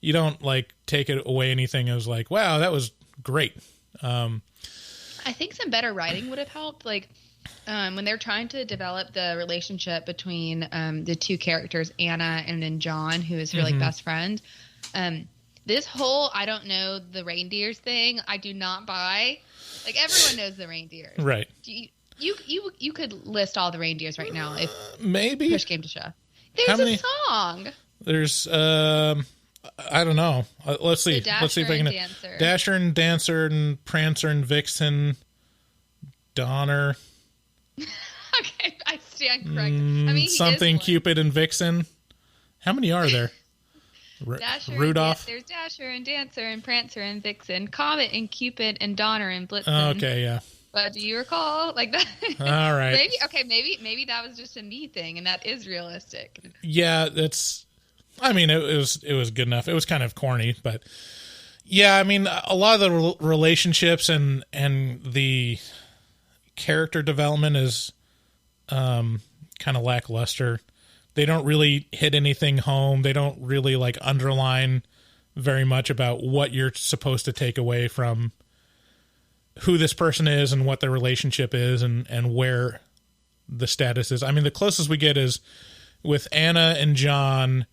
you don't like take it away anything as like, wow, that was great. I think some better writing would have helped. Like, when they're trying to develop the relationship between the two characters, Anna and then John, who is her like best friend. This whole I don't know the reindeers thing, I do not buy. Like, everyone knows the reindeers, right? You could list all the reindeers right now if maybe push came to shove. There's a song. There's I don't know. Let's see. Let's see if I can. Dancer. Dasher and Dancer and Prancer and Vixen, Donner. Okay, I stand corrected. I mean, something Cupid and Vixen. How many are there? Rudolph. There's Dasher and Dancer and Prancer and Vixen, Comet and Cupid and Donner and Blitzen. Okay, yeah. But do you recall like that? All right. Maybe that was just a me thing, and that is realistic. Yeah, that's. I mean, it was good enough. It was kind of corny, but yeah, I mean, a lot of the relationships and the character development is kind of lackluster. They don't really hit anything home. They don't really like underline very much about what you're supposed to take away from who this person is and what their relationship is and where the status is. I mean, the closest we get is with Anna and John.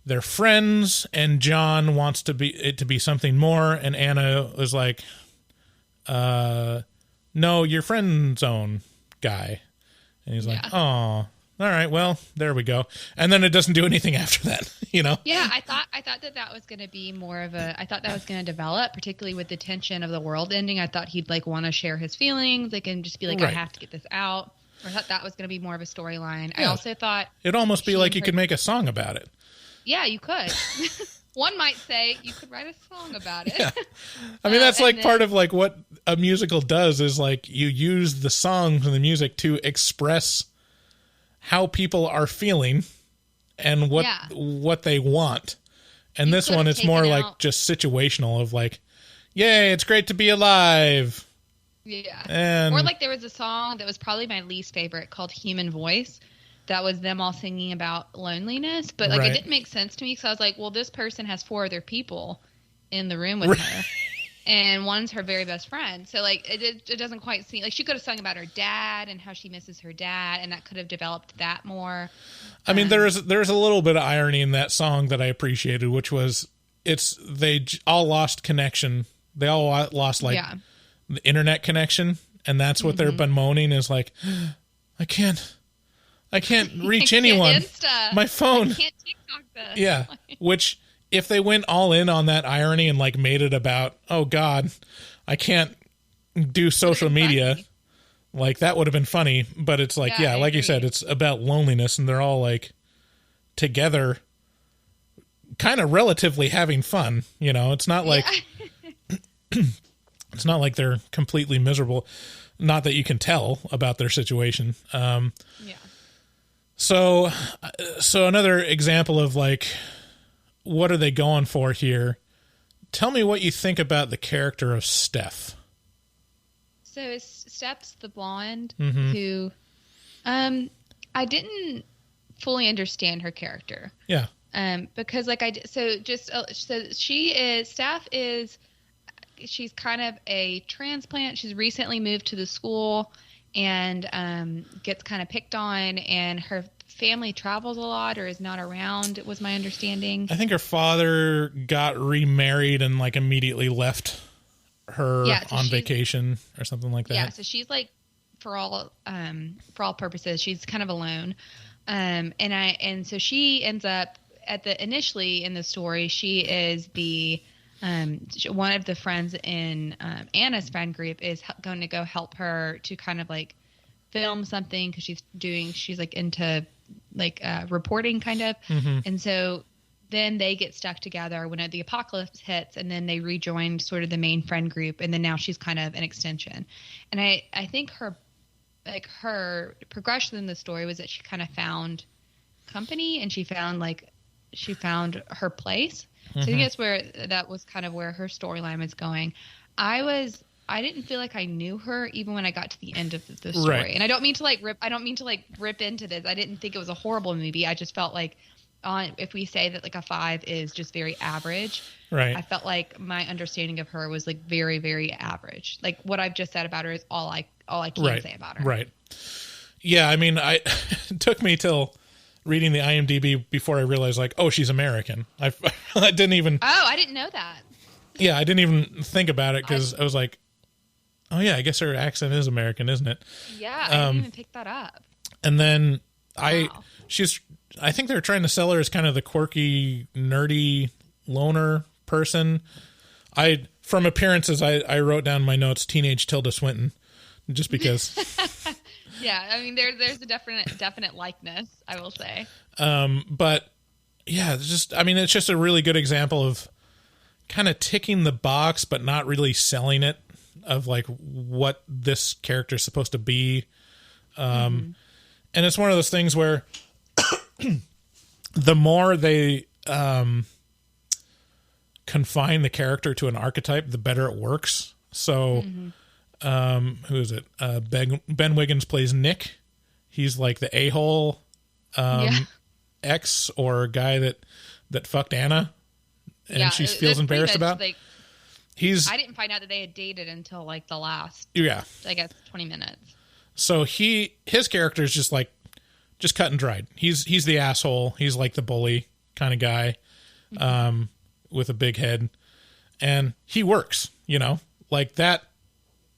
They're friends, and John wants it to be something more, and Anna is like, no, you're friend zone guy. And he's like, oh, all right, well, there we go. And then it doesn't do anything after that, you know? Yeah, I thought that was going to be more of I thought that was going to develop, particularly with the tension of the world ending. I thought he'd like want to share his feelings, like, and just be like, right. I have to get this out. Or I thought that was going to be more of a storyline. Yeah. I also thought it'd almost be like you could make a song about it. Yeah, you could. One might say you could write a song about it. Yeah. I mean, that's like part of like what a musical does is like you use the songs and the music to express how people are feeling and what they want. And this one, it's more like just situational of like, yay, it's great to be alive. Yeah. Or like there was a song that was probably my least favorite called Human Voice. That was them all singing about loneliness. But like it didn't make sense to me because I was like, well, this person has 4 other people in the room with her. And one's her very best friend. So like it doesn't quite seem like she could have sung about her dad and how she misses her dad, and that could have developed that more. I mean, there's a little bit of irony in that song that I appreciated, which was they all lost connection. They all lost like the internet connection, and that's what they're bemoaning is like, I can't reach anyone. My phone. I can't TikTok this. Yeah, which. If they went all in on that irony and like made it about, oh God, I can't do social media, like that would have been funny. But it's like, yeah, like you said, it's about loneliness, and they're all like together, kind of relatively having fun. You know, it's not like it's not like they're completely miserable. Not that you can tell about their situation. So another example of like, what are they going for here? Tell me what you think about the character of Steph. So Steph's the blonde who, I didn't fully understand her character. Yeah. Because like she's kind of a transplant. She's recently moved to the school and gets kind of picked on, and her family travels a lot or is not around, was my understanding. I think her father got remarried and like immediately left her on vacation or something like that. Yeah, so she's like for all purposes, she's kind of alone. And so she ends up initially in the story, she is the one of the friends in Anna's friend group is going to go help her to kind of like film something because she's like into like reporting kind of. And so then they get stuck together when the apocalypse hits, and then they rejoin sort of the main friend group, and then now she's kind of an extension. And I think her progression in the story was that she kind of found company, and she found her place. So I think that's where that was kind of where her storyline was going. I was I didn't feel like I knew her even when I got to the end of the story. Right. And I don't mean to like rip into this. I didn't think it was a horrible movie. I just felt like if we say that like a 5 is just very average, right. I felt like my understanding of her was like very, very average. Like what I've just said about her is all I can say about her. Right. Yeah, I mean, it took me till reading the IMDb before I realized, like, oh, she's American. I didn't even. Oh, I didn't know that. Yeah, I didn't even think about it because I was like, oh yeah, I guess her accent is American, isn't it? Yeah, I didn't even pick that up. And then I Wow. think they're trying to sell her as kind of the quirky, nerdy loner person. From appearances, I wrote down my notes, teenage Tilda Swinton, just because. Yeah, I mean, there's a definite likeness, I will say. But yeah, it's just a really good example of kind of ticking the box, but not really selling it, of like what this character is supposed to be. And it's one of those things where the more they confine the character to an archetype, the better it works. So who is it? Ben Wiggins plays Nick. He's like the a-hole ex or guy that fucked Anna, and she feels embarrassed about. Like, I didn't find out that they had dated until like the last, I guess, 20 minutes. So his character is just cut and dried. He's the asshole. He's like the bully kind of guy, with a big head, and he works. Like that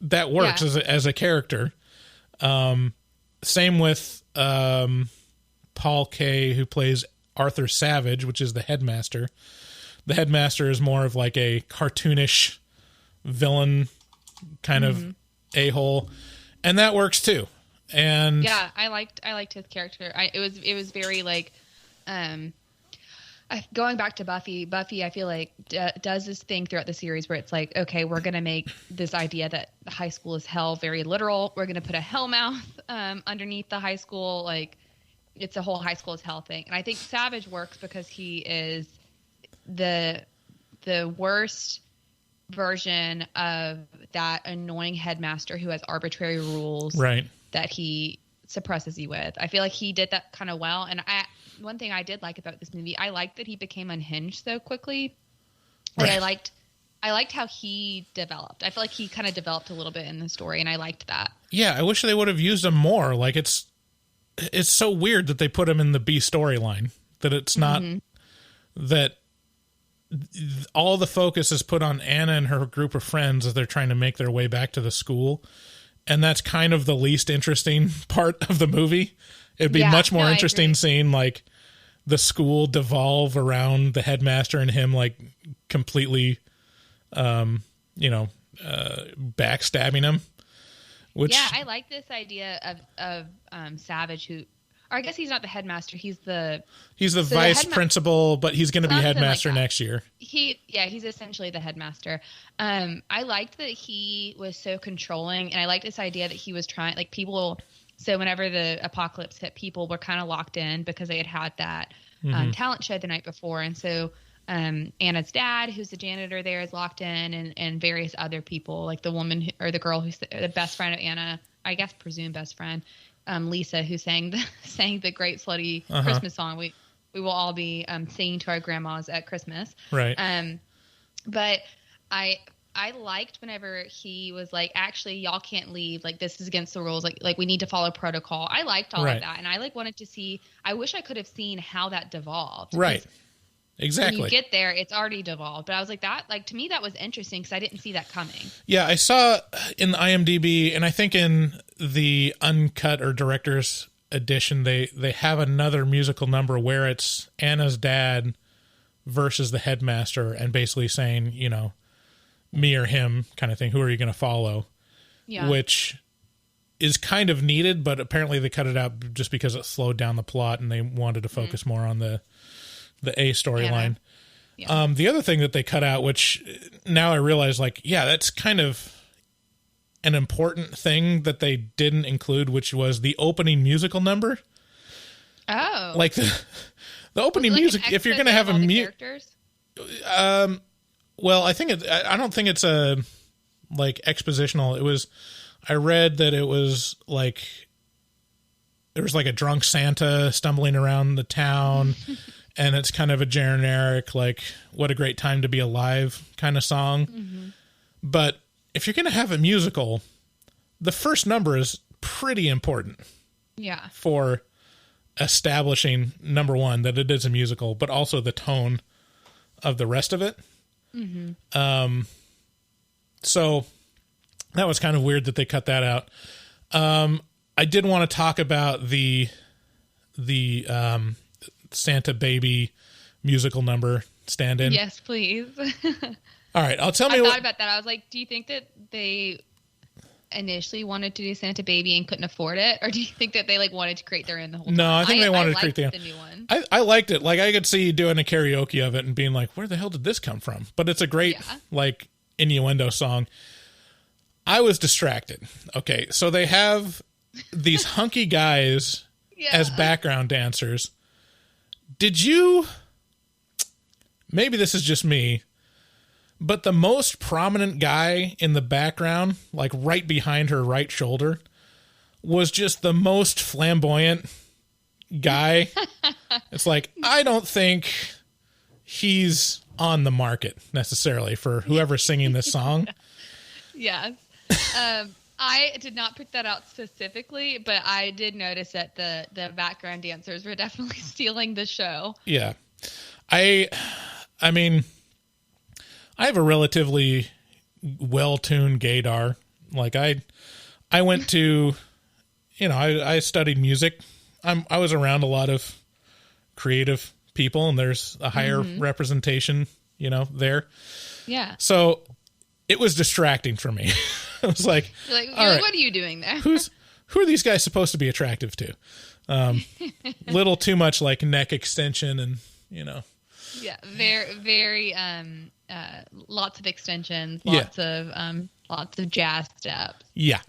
works as a character. Same with Paul Kaye, who plays Arthur Savage, which is the headmaster. The headmaster is more of like a cartoonish villain kind of a-hole, and that works too. And yeah, I liked his character. It was very like, going back to Buffy, I feel like does this thing throughout the series where it's like, okay, we're going to make this idea that the high school is hell very literal. We're going to put a hell mouth underneath the high school. Like, it's a whole high school is hell thing. And I think Savage works because he is the worst version of that annoying headmaster who has arbitrary rules that he suppresses you with. I feel like he did that kind of well. And one thing I did like about this movie, I liked that he became unhinged so quickly. Like, I liked how he developed. I feel like he kind of developed a little bit in the story, and I liked that. Yeah, I wish they would have used him more. Like, it's so weird that they put him in the B storyline, that it's not that all the focus is put on Anna and her group of friends as they're trying to make their way back to the school. And that's kind of the least interesting part of the movie. It'd be much more interesting seeing like the school devolve around the headmaster and him like completely, backstabbing him. Which, yeah, I like this idea of Savage, who, or I guess he's not the headmaster. He's the vice principal, but he's going to be headmaster next year. He's essentially the headmaster. I liked that he was so controlling, and I liked this idea that he was trying, like, people. So whenever the apocalypse hit, people were kind of locked in because they had that talent show the night before, and so Anna's dad, who's the janitor there, is locked in, and various other people, like the woman or the girl who's the best friend of Anna, I guess presumed best friend. Lisa, who sang the great slutty Christmas song we will all be singing to our grandmas at Christmas. Right. But I liked whenever he was like, actually, y'all can't leave. Like, this is against the rules. Like we need to follow protocol. I liked all of that, and I wanted to see. I wish I could have seen how that devolved. Right. Exactly. When you get there, it's already devolved. But I was like, to me, that was interesting because I didn't see that coming. Yeah, I saw in the IMDb, and I think in the uncut or director's edition, they have another musical number where it's Anna's dad versus the headmaster, and basically saying, me or him kind of thing. Who are you going to follow? Yeah. Which is kind of needed, but apparently they cut it out just because it slowed down the plot, and they wanted to focus more on the A storyline. Yeah. The other thing that they cut out, which now I realize, that's kind of an important thing that they didn't include, which was the opening musical number. Oh. Like the opening music, if you're going to have a characters? Well, I don't think it's a like expositional. I read that it was like, there was like a drunk Santa stumbling around the town and it's kind of a generic, like, what a great time to be alive kind of song. Mm-hmm. But if you're going to have a musical, the first number is pretty important. Yeah. For establishing, number one, that it is a musical, but also the tone of the rest of it. Mm-hmm. So that was kind of weird that they cut that out. I did want to talk about the Santa Baby musical number stand-in. Yes, please. All right, I thought about that. I was like, do you think that they initially wanted to do Santa Baby and couldn't afford it, or do you think that they like wanted to create their own the whole time? No, I think they wanted to create the new one. I liked it. Like, I could see doing a karaoke of it and being like, where the hell did this come from? But it's a great like innuendo song. I was distracted. Okay, so they have these hunky guys as background dancers. Did you, maybe this is just me, but the most prominent guy in the background, like right behind her right shoulder, was just the most flamboyant guy. It's like, I don't think he's on the market necessarily for whoever's singing this song. Yes. I did not pick that out specifically, but I did notice that the background dancers were definitely stealing the show. Yeah. I mean, I have a relatively well-tuned gaydar. Like, I went to, I studied music. I was around a lot of creative people, and there's a higher representation, there. Yeah. So it was distracting for me. I was like, all right, what are you doing there? Who are these guys supposed to be attractive to? Little too much like neck extension and, Yeah, very, very, lots of extensions, lots of jazz steps. Yeah.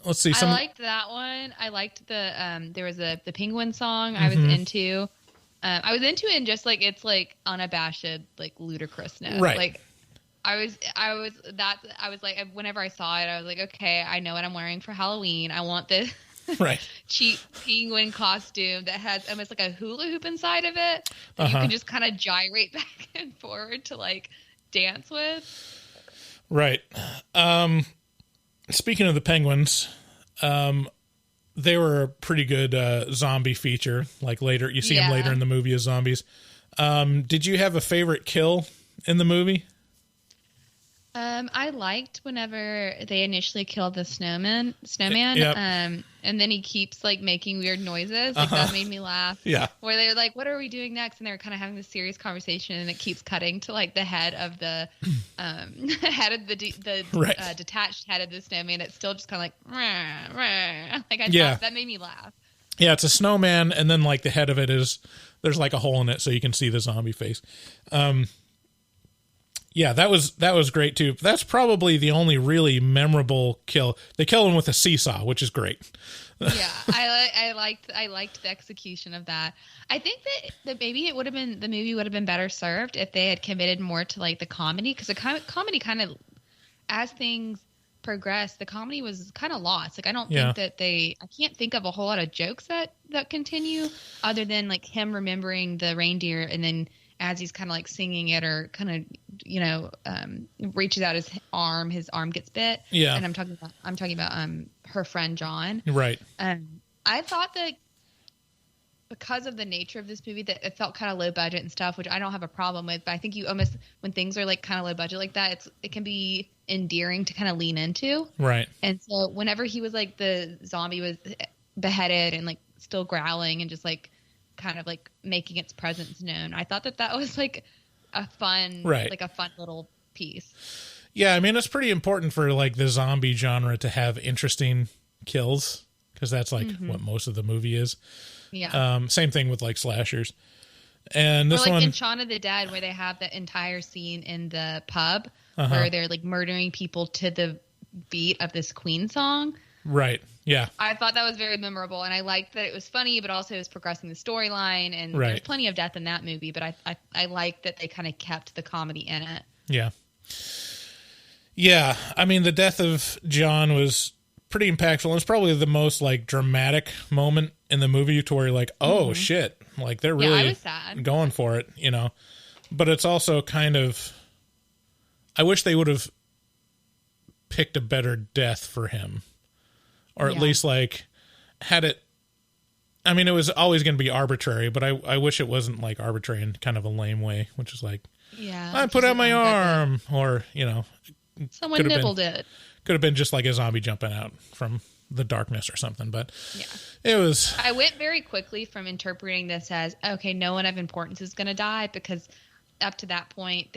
Let's see. I liked that one. I liked there was the Penguin song I was into. I was into it in just like, it's like unabashed, like ludicrousness. Right. Like I was like, whenever I saw it, I was like, okay, I know what I'm wearing for Halloween. I want this cheap penguin costume that has almost like a hula hoop inside of it that you can just kind of gyrate back and forward to like dance with. Right. Speaking of the penguins, they were a pretty good zombie feature. Like later, you see them later in the movie as zombies. Did you have a favorite kill in the movie? I liked whenever they initially killed the snowman, Yep. and then he keeps like making weird noises. Like that made me laugh. Yeah. Where they're like, "What are we doing next?" And they're kind of having this serious conversation, and it keeps cutting to like the head of the head of the detached head of the snowman. It's still just kind of like, rah, rah. Like I thought that made me laugh. Yeah, it's a snowman, and then like the head of it there's like a hole in it, so you can see the zombie face. Yeah, that was great too. That's probably the only really memorable kill. They kill him with a seesaw, which is great. Yeah, I liked the execution of that. I think that maybe the movie would have been better served if they had committed more to like the comedy, because the comedy kind of, as things progressed, the comedy was kind of lost. Like I don't think that I can't think of a whole lot of jokes that continue other than like him remembering the reindeer, and then as he's kind of like singing it or kind of, reaches out his arm gets bit. Yeah. And I'm talking about her friend John. Right. I thought that because of the nature of this movie that it felt kind of low budget and stuff, which I don't have a problem with, but I think you almost, when things are like kind of low budget like that, it can be endearing to kind of lean into. Right. And so whenever he was like, the zombie was beheaded and like still growling and just like kind of like making its presence known, I thought that was like a fun, like a fun little piece. Yeah, I mean, it's pretty important for like the zombie genre to have interesting kills, because that's like what most of the movie is. Yeah. Same thing with like slashers. And this or like one in Shaun of the Dead, where they have that entire scene in the pub where they're like murdering people to the beat of this Queen song. Right. Yeah. I thought that was very memorable, and I liked that it was funny, but also it was progressing the storyline, and there's plenty of death in that movie, but I liked that they kind of kept the comedy in it. Yeah. Yeah. I mean, the death of John was pretty impactful. It's probably the most like dramatic moment in the movie to where you're like, oh shit. Like they're I really was sad. going for it, you know, but it's also kind of, I wish they would have picked a better death for him, or at least like had it. I mean, it was always going to be arbitrary, but I wish it wasn't like arbitrary in kind of a lame way, which is like, I put out my arm, or, you know, someone nibbled it. Could have been just like a zombie jumping out from the darkness or something, but it was. I went very quickly from interpreting this as, okay, no one of importance is going to die, because up to that point,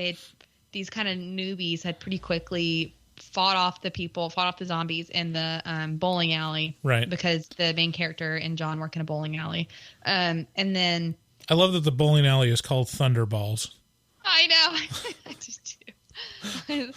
these kind of newbies had pretty quickly fought off the zombies in the bowling alley, right? Because the main character and John work in a bowling alley, and then I love that the bowling alley is called Thunderballs. I know. I just do.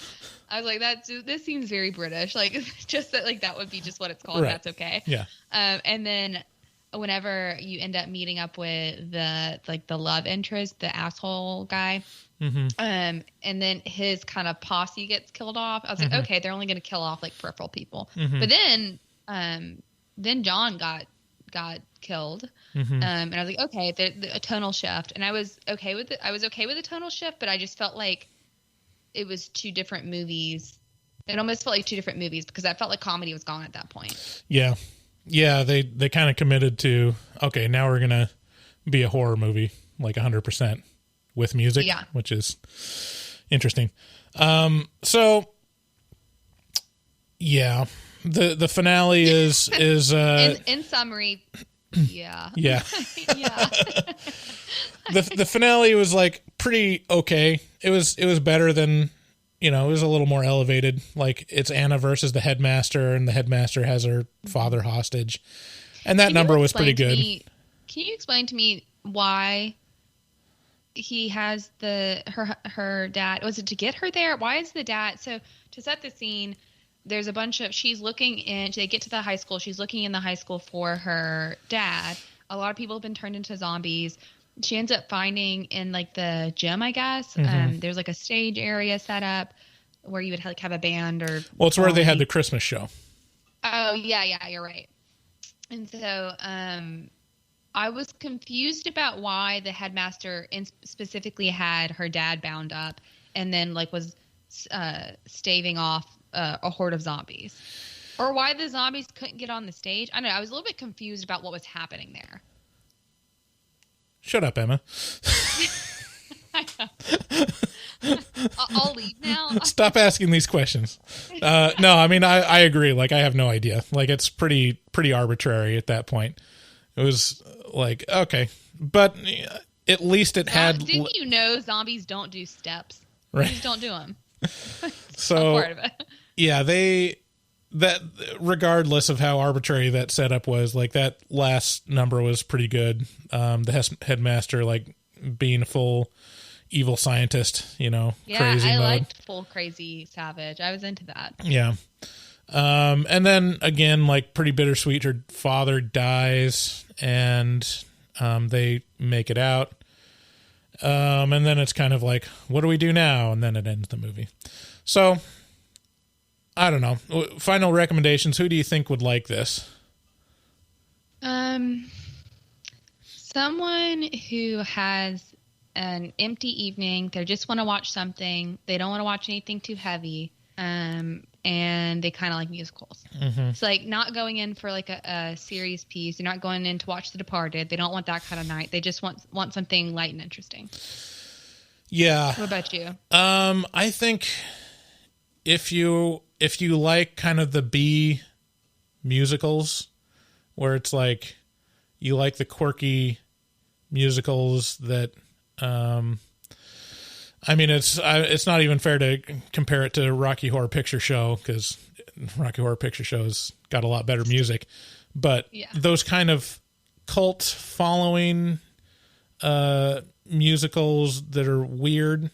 I was like, this seems very British. Like, just that, like, that would be just what it's called. Right. That's okay. Yeah. And then whenever you end up meeting up with the love interest, the asshole guy, and then his kind of posse gets killed off. I was like, okay, they're only going to kill off like peripheral people. But then John got killed, and I was like, okay, the tonal shift, and I was okay with it. I was okay with the tonal shift, but I just felt like it was two different movies. It almost felt like two different movies, because I felt like comedy was gone at that point. Yeah. Yeah, they kind of committed to, okay, now we're going to be a horror movie, like 100% with music, which is interesting. So, yeah, the finale is in summary, yeah. Yeah. Yeah. The finale was like pretty okay. It was better than, you know, it was a little more elevated. Like, it's Anna versus the headmaster, and the headmaster has her father hostage, and that number was pretty good. Can you explain to me why he has her dad? Was it to get her there? Why is the dad? So to set the scene, there's a bunch of, they get to the high school. She's looking in the high school for her dad. A lot of people have been turned into zombies. She ends up finding in like the gym, I guess. There's like a stage area set up where you would have a band or. Well, it's where they had the Christmas show. Oh yeah, you're right. And so I was confused about why the headmaster specifically had her dad bound up, and then like was staving off a horde of zombies, or why the zombies couldn't get on the stage. I don't know. I was a little bit confused about what was happening there. Shut up, Emma. I'll leave now. Stop asking these questions. No, I mean, I agree. Like, I have no idea. Like, it's pretty arbitrary at that point. It was like, okay. But at least it had... Didn't you know zombies don't do steps? Right. They just don't do them. So, part of it. Yeah, that regardless of how arbitrary that setup was, like, that last number was pretty good. The headmaster, like, being a full evil scientist, you know, crazy mode. Liked full crazy savage. I was into that. Yeah. And then again, like, pretty bittersweet. Her father dies, and they make it out. And then it's kind of like, what do we do now? And then it ends the movie. So, I don't know. Final recommendations. Who do you think would like this? Someone who has an empty evening. They just want to watch something. They don't want to watch anything too heavy. And they kind of like musicals. It's like not going in for like a serious piece. They're not going in to watch The Departed. They don't want that kind of night. They just want something light and interesting. Yeah. What about you? I think if you like kind of the B musicals, where it's like you like the quirky musicals that, I mean, it's not even fair to compare it to Rocky Horror Picture Show, because Rocky Horror Picture Show's got a lot better music. But those kind of cult following musicals that are weird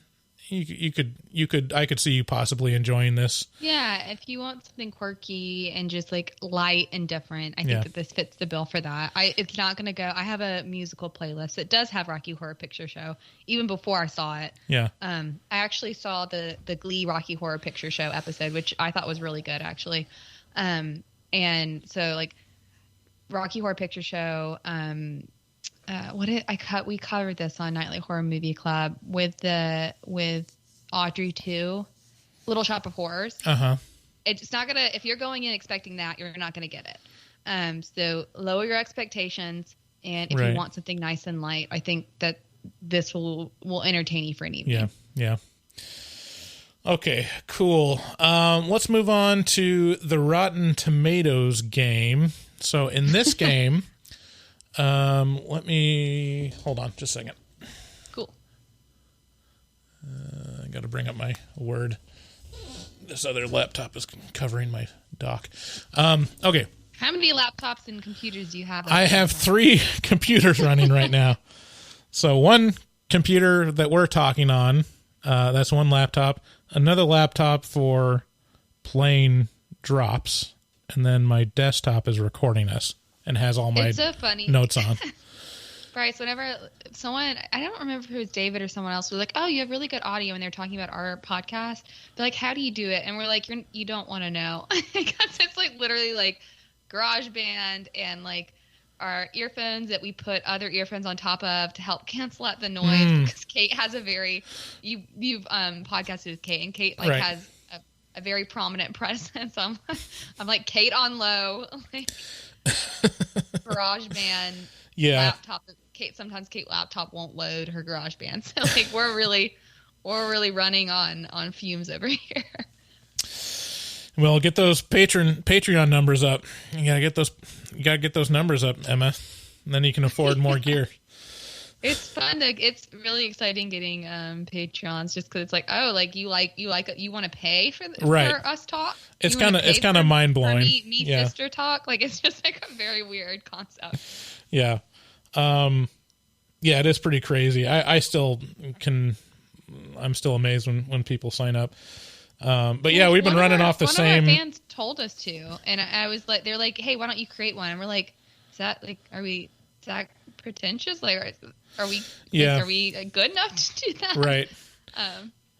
I could see you possibly enjoying this. Yeah, if you want something quirky and just like light and different, I think that this fits the bill for that. It's not going to go. I have a musical playlist. It does have Rocky Horror Picture Show even before I saw it. Yeah. I actually saw the Glee Rocky Horror Picture Show episode, which I thought was really good actually. And so like Rocky Horror Picture Show, we covered this on Nightlight Horror Movie Club with Audrey 2, Little Shop of Horrors. It's not gonna, if you're going in expecting that, you're not gonna get it. So lower your expectations, and if you want something nice and light, I think that this will entertain you for an evening. Yeah. Okay, cool. Let's move on to the Rotten Tomatoes game. So in this game, let me hold on just a second. Cool. I got to bring up my Word. This other laptop is covering my dock. Okay. How many laptops and computers do you have? I have 3 computers running right now. So one computer that we're talking on, that's one laptop. Another laptop for playing drops. And then my desktop is recording us and has all my so funny. notes on. Bryce, whenever someone, I don't remember if it was David or someone else, was like, "Oh, you have really good audio," and they're talking about our podcast. They're like, "How do you do it?" And we're like, "You don't want to know," because it's like literally like GarageBand and like our earphones that we put other earphones on top of to help cancel out the noise. Because Kate has a very you've podcasted with Kate, and Kate like has a very prominent presence. I'm like Kate on low, like GarageBand. Laptop. Sometimes Kate laptop won't load her GarageBand, so like we're really running on fumes over here. Well, get those Patreon numbers up. You gotta get those numbers up, Emma. And then you can afford more gear. It's fun. It's really exciting getting Patreons, just because it's like, oh, like you want to pay for us talk. It's kind of mind blowing. Me sister talk. Like it's just like a very weird concept. Yeah. It is pretty crazy. I'm still amazed when people sign up. But yeah, we've been running off the same. One of our fans told us to, and I was like, they're like, "Hey, why don't you create one?" And we're like, "Is that pretentious? Like, are we good enough to do that?" Right.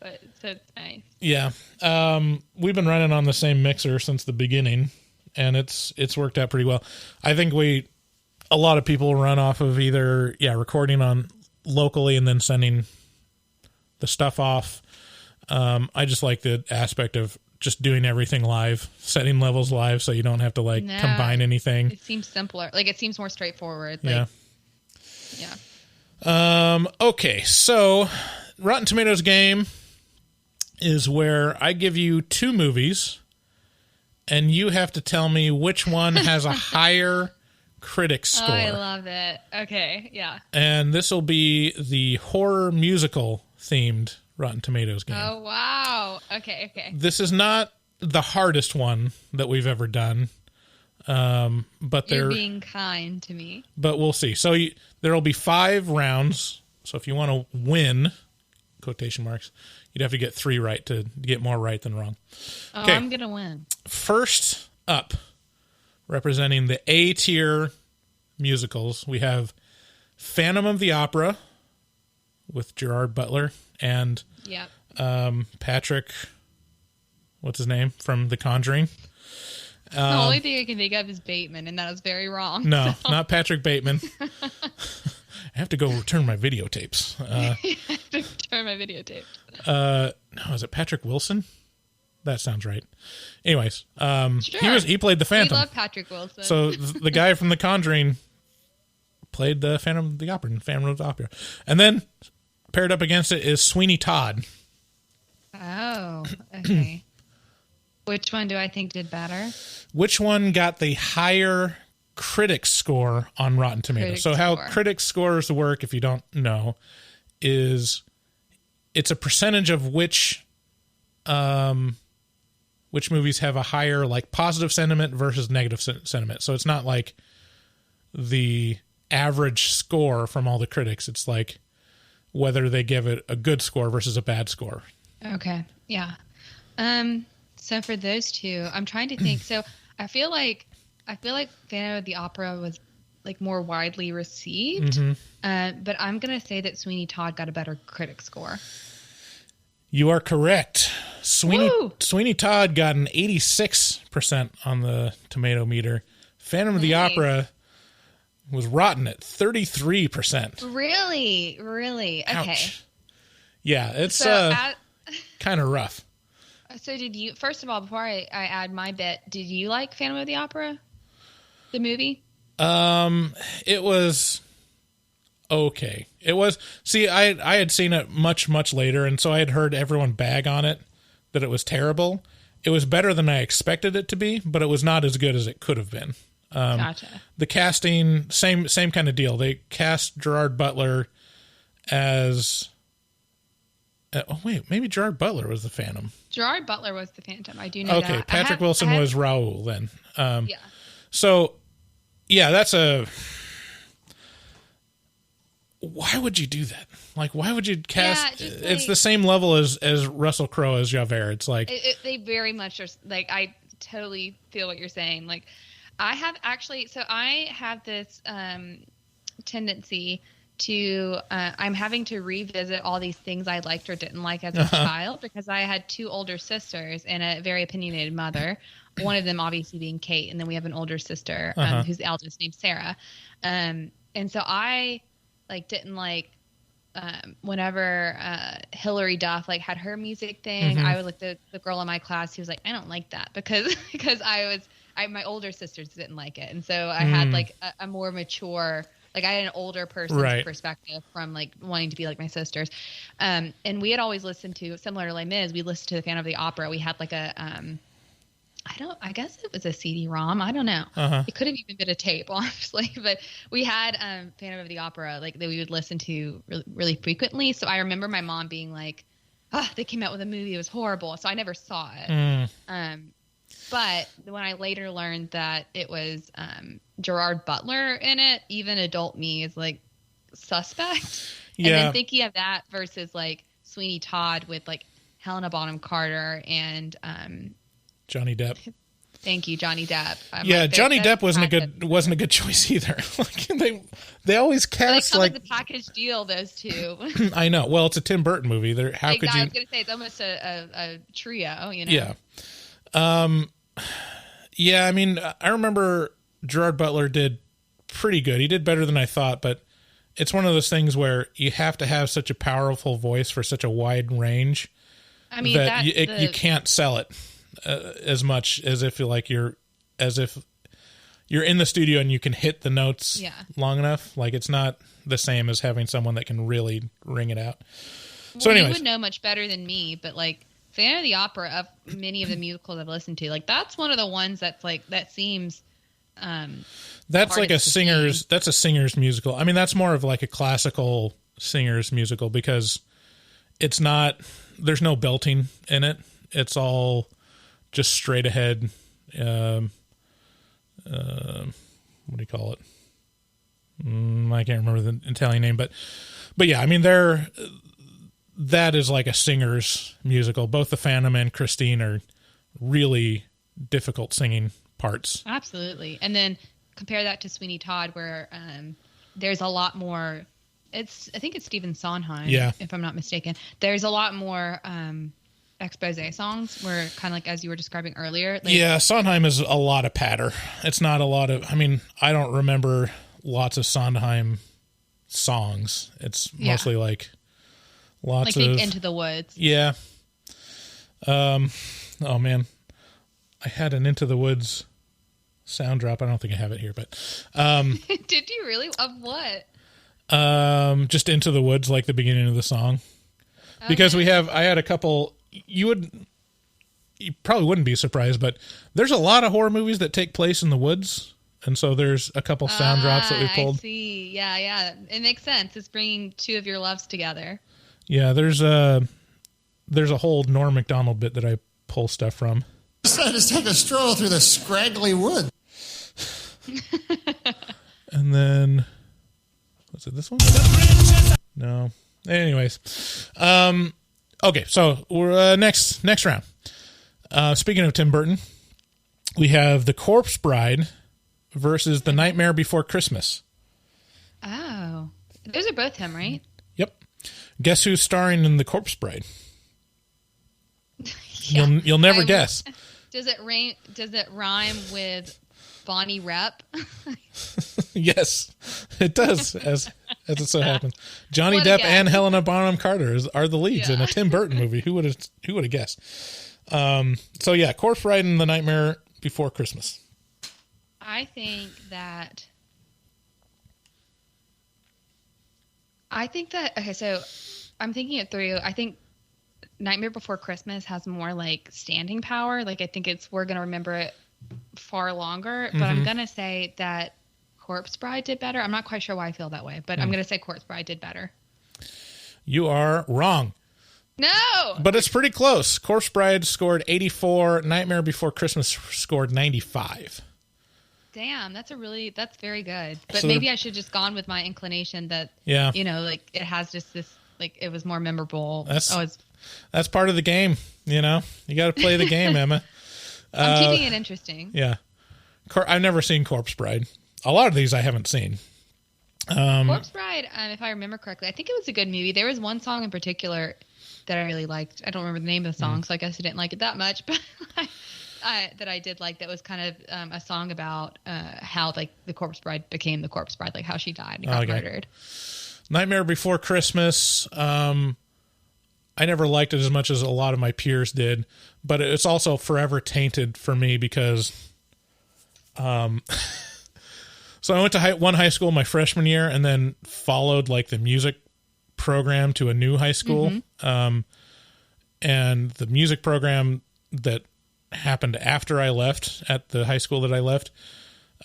But so it's nice. Yeah. We've been running on the same mixer since the beginning, and it's worked out pretty well. I think a lot of people run off of either recording on locally and then sending the stuff off. I just like the aspect of just doing everything live, setting levels live, so you don't have to combine anything. It seems simpler. Like it seems more straightforward. Yeah. Okay, so Rotten Tomatoes game is where I give you 2 movies, and you have to tell me which one has a higher critic score. Oh, I love it. Okay, yeah. And this will be the horror musical themed Rotten Tomatoes game. Oh, wow. Okay. This is not the hardest one that we've ever done. But you're being kind to me. But we'll see. So there will be 5 rounds. So if you want to win, quotation marks, you'd have to get 3 right to get more right than wrong. Oh, okay. I'm going to win. First up, representing the A-tier musicals, we have Phantom of the Opera with Gerard Butler and Patrick, what's his name, from The Conjuring. The only thing I can think of is Bateman, and that was very wrong. No, not Patrick Bateman. I have to go return my videotapes. Return my videotapes. No, is it Patrick Wilson? That sounds right. Anyways, sure. he played the Phantom. We love Patrick Wilson. So the guy from The Conjuring played the Phantom of the Opera. And then paired up against it is Sweeney Todd. Oh, okay. Which one do I think did better? Which one got the higher critic score on Rotten Tomatoes? How critic scores work, if you don't know, is it's a percentage of which movies have a higher positive sentiment versus negative sentiment. So it's not like the average score from all the critics. It's like whether they give it a good score versus a bad score. Okay. Yeah. So for those two, I'm trying to think. So I feel like Phantom of the Opera was like more widely received. But I'm going to say that Sweeney Todd got a better critic score. You are correct. Sweeney Todd got an 86% on the tomato meter. Phantom of the Opera was rotten at 33%. Really? Okay. Ouch. Yeah, it's kind of rough. So did you, first of all, before I add my bit, did you like Phantom of the Opera? The movie? It was okay. It was, see, I had seen it much, much later, and so I had heard everyone bag on it, that it was terrible. It was better than I expected it to be, but it was not as good as it could have been. Gotcha. The casting, same kind of deal. They cast Gerard Butler as... maybe Gerard Butler was the Phantom. Gerard Butler was the Phantom. I do know that. Okay, Patrick Wilson was Raoul then. Yeah. So, yeah, that's a... Why would you do that? Like, why would you cast... Yeah, it's the same level as Russell Crowe as Javert. It's like... They very much are... Like, I totally feel what you're saying. Like, I have this tendency to... I'm having to revisit all these things I liked or didn't like as a child, because I had two older sisters and a very opinionated mother. One of them obviously being Kate, and then we have an older sister who's the eldest, named Sarah. And so I... didn't like whenever Hilary Duff had her music thing. I would the girl in my class who was like, I don't like that because my older sisters didn't like it, and so I had a more mature, I had an older person's perspective from wanting to be like my sisters. And we had always listened to, similar to Les Mis, we listened to the Phantom of the Opera. We had I guess it was a CD-ROM. I don't know. It could have even been a tape, honestly. But we had Phantom of the Opera that we would listen to really, really frequently. So I remember my mom being like, they came out with a movie. It was horrible. So I never saw it. But when I later learned that it was Gerard Butler in it, even adult me is suspect. Yeah. And then thinking of that versus Sweeney Todd with Helena Bonham Carter and Johnny Depp. Thank you, Johnny Depp. Johnny Depp wasn't a good choice either. They always cast the package deal, those two. I know. Well, it's a Tim Burton movie. How could you? I was going to say it's almost a trio. Yeah. Yeah. I mean, I remember Gerard Butler did pretty good. He did better than I thought, but it's one of those things where you have to have such a powerful voice for such a wide range. I mean, that you can't sell it. As much as if you're in the studio and you can hit the notes long enough. It's not the same as having someone that can really ring it out. So anyways, you would know much better than me, but Phantom of the Opera, of many of the musicals I've listened to, that's one of the ones that's that seems that's a singer's musical. I mean, that's more of a classical singer's musical, because it's not, there's no belting in it. It's all just straight ahead. What do you call it? I can't remember the Italian name, but yeah, I mean, that is a singer's musical. Both the Phantom and Christine are really difficult singing parts. Absolutely. And then compare that to Sweeney Todd, where there's a lot more. I think it's Stephen Sondheim, if I'm not mistaken. There's a lot more expose songs, where kind of as you were describing earlier. Sondheim is a lot of patter. It's not a lot of, I mean, I don't remember lots of Sondheim songs. It's mostly lots of Into the Woods. Yeah. Oh man, I had an Into the Woods sound drop. I don't think I have it here, but did you really? Of what? Just Into the Woods, the beginning of the song. Okay. Because I had a couple. You probably wouldn't be surprised, but there's a lot of horror movies that take place in the woods, and so there's a couple sound drops that we pulled. I see. Yeah, it makes sense. It's bringing two of your loves together. Yeah, there's a whole Norm Macdonald bit that I pull stuff from. Decided to take a stroll through the scraggly wood. And then, was it this one? No, Anyways, okay, so we're next round. Speaking of Tim Burton, we have The Corpse Bride versus The Nightmare Before Christmas. Oh, those are both him, right? Yep. Guess who's starring in The Corpse Bride? Yeah. You'll never guess. Does it rhyme with Bonnie Rep? Yes, it does. As it so happens, Johnny What a Depp guess. and Helena Bonham Carter are the leads in a Tim Burton movie. Who would have guessed? So yeah, Corpse Bride and The Nightmare Before Christmas. I think that. Okay, so I'm thinking it through. I think Nightmare Before Christmas has more like standing power. Like I think we're gonna remember it far longer. But I'm gonna say that Corpse Bride did better. I'm not quite sure why I feel that way, but I'm gonna say Corpse Bride did better. You are wrong. No, But it's pretty close. Corpse Bride scored 84. Nightmare Before Christmas scored 95. damn, that's very good. But So maybe I should just gone with my inclination that like it has just this like it was more memorable. That's part of the game. You got to play the game, Emma. I'm keeping it interesting. Yeah. I've never seen Corpse Bride. A lot of these I haven't seen. Corpse Bride, if I remember correctly, I think it was a good movie. There was one song in particular that I really liked. I don't remember the name of the song, so I guess I didn't like it that much. But that I did like that was kind of a song about how like the Corpse Bride became the Corpse Bride, like how she died and got murdered. Nightmare Before Christmas. I never liked it as much as a lot of my peers did, but it's also forever tainted for me because, so I went to one high school my freshman year and then followed like the music program to a new high school. And the music program that happened after I left at the high school that I left,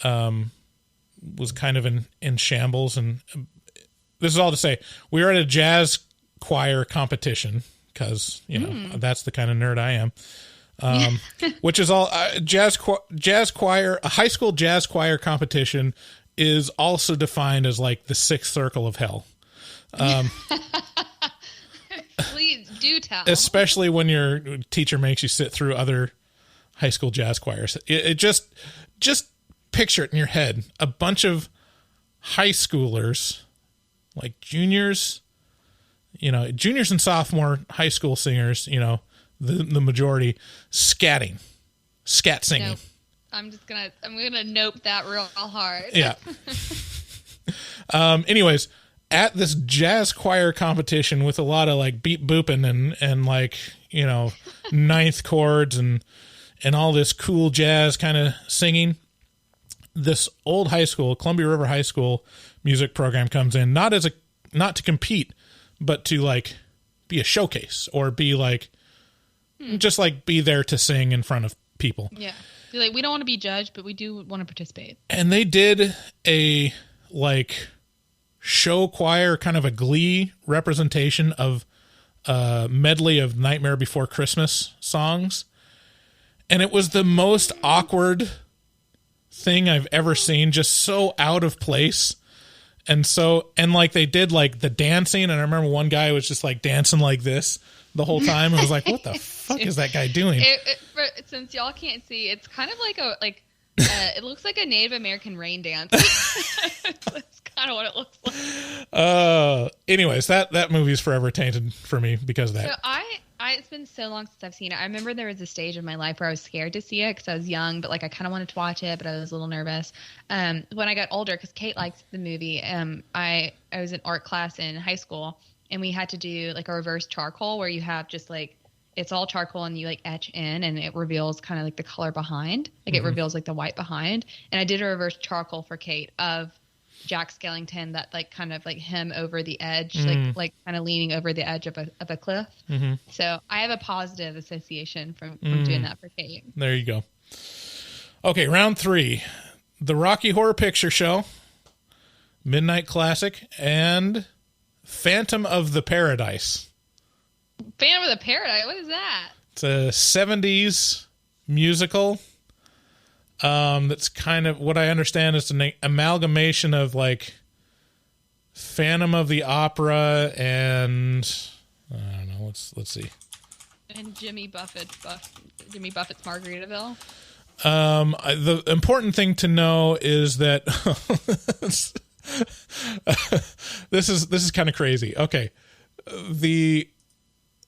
was kind of in shambles. And this is all to say, we were at a jazz choir competition because that's the kind of nerd I am, which is all jazz choir. A high school jazz choir competition is also defined as like the sixth circle of hell. Please do tell. Especially when your teacher makes you sit through other high school jazz choirs. It just picture it in your head. A bunch of high schoolers, like juniors and sophomore high school singers, the majority scat singing. Nope. I'm gonna nope that real hard. Yeah. Anyways, at this jazz choir competition with a lot of like beat booping and like, ninth chords and all this cool jazz kind of singing, this old high school, Columbia River High School music program comes in, not to compete, but to like be a showcase or be like, just like be there to sing in front of people. Yeah. Be like, we don't want to be judged, but we do want to participate. And they did a like show choir, kind of a glee representation of a medley of Nightmare Before Christmas songs. And it was the most awkward thing I've ever seen, just so out of place. And like they did like the dancing, and I remember one guy was just like dancing like this the whole time. I was like, what the fuck is that guy doing? Since y'all can't see, it's kind of like it looks like a Native American rain dance. That's kind of what it looks like. Anyways, that movie is forever tainted for me because of that. So it's been so long since I've seen it. I remember there was a stage in my life where I was scared to see it because I was young, but like I kind of wanted to watch it, but I was a little nervous. When I got older, because Kate likes the movie, I was in art class in high school, and we had to do like a reverse charcoal where you have just like it's all charcoal and you like etch in, and it reveals kind of like the color behind, like it reveals like the white behind. And I did a reverse charcoal for Kate of Jack Skellington, that like kind of like him over the edge, like kind of leaning over the edge of a cliff. So I have a positive association from doing that for Kate. There you go. Okay, round 3. The Rocky Horror Picture Show, Midnight Classic, and Phantom of the Paradise. Phantom of the Paradise? What is that? It's a 70s musical. That's kind of what I understand is an amalgamation of like Phantom of the Opera, and I don't know. Let's see. And Jimmy Buffett's Margaritaville. The important thing to know is that this is kind of crazy. Okay,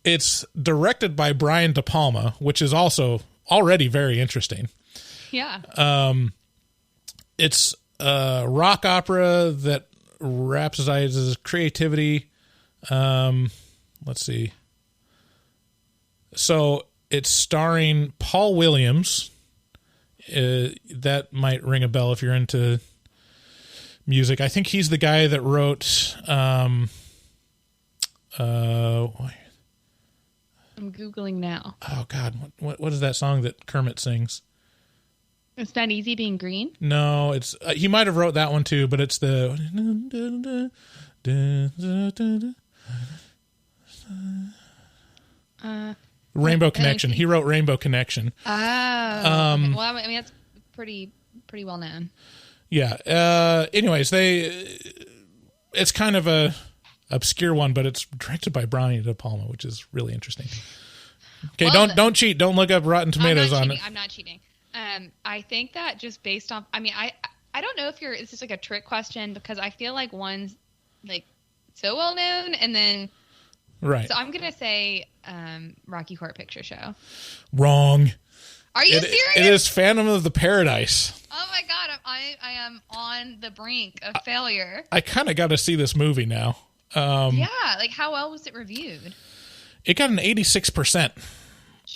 it's directed by Brian De Palma, which is also already very interesting. Yeah. It's a rock opera that rhapsodizes creativity. Let's see. So it's starring Paul Williams. That might ring a bell if you're into music. I think he's the guy that wrote. I'm Googling now. Oh God, what is that song that Kermit sings? It's Not Easy Being Green? No, it's he might have wrote that one too, but it's the Rainbow Connection. He wrote Rainbow Connection. Oh. Okay. Well, I mean that's pretty well known. Yeah. Anyways, it's kind of a obscure one, but it's directed by Brian De Palma, which is really interesting. Okay, well, don't cheat. Don't look up Rotten Tomatoes on it. I'm not cheating. I think that just based off, I mean, I don't know if it's just like a trick question because I feel like one's like so well known and then right. So I'm gonna say Rocky Horror Picture Show. Wrong. Are you serious? It is Phantom of the Paradise. Oh my God, I am on the brink of failure. I kind of got to see this movie now. Yeah, like how well was it reviewed? It got an 86%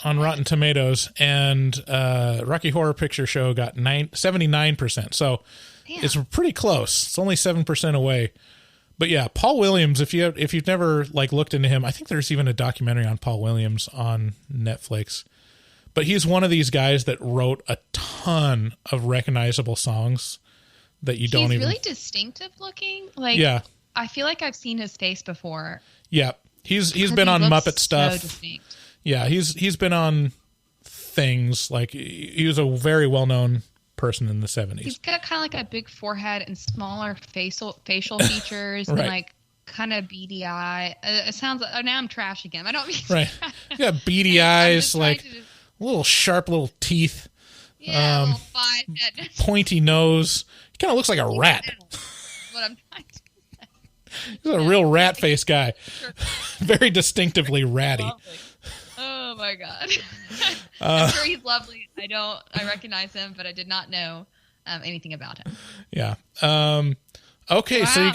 on Rotten Tomatoes, and Rocky Horror Picture Show got 79%. So damn. It's pretty close. It's only 7% away. But yeah, Paul Williams. If you've never like looked into him, I think there's even a documentary on Paul Williams on Netflix. But he's one of these guys that wrote a ton of recognizable songs that you don't even. He's really distinctive looking. Like yeah. I feel like I've seen his face before. Yeah, he's been on Muppet stuff. So distinct. Yeah, he's been on things like he was a very well known person in the 70s. He's got kind of like a big forehead and smaller facial features right. And like kind of beady eye. It sounds like now I'm trash again. I don't mean right. You got beady eyes, like little sharp little teeth. Yeah, little fine. Pointy nose. He kind of looks like a rat. What I'm trying to. He's a real rat face guy. Very distinctively ratty. Oh my God. I'm sure he's lovely. I recognize him, but I did not know anything about him. Yeah. Okay, wow, so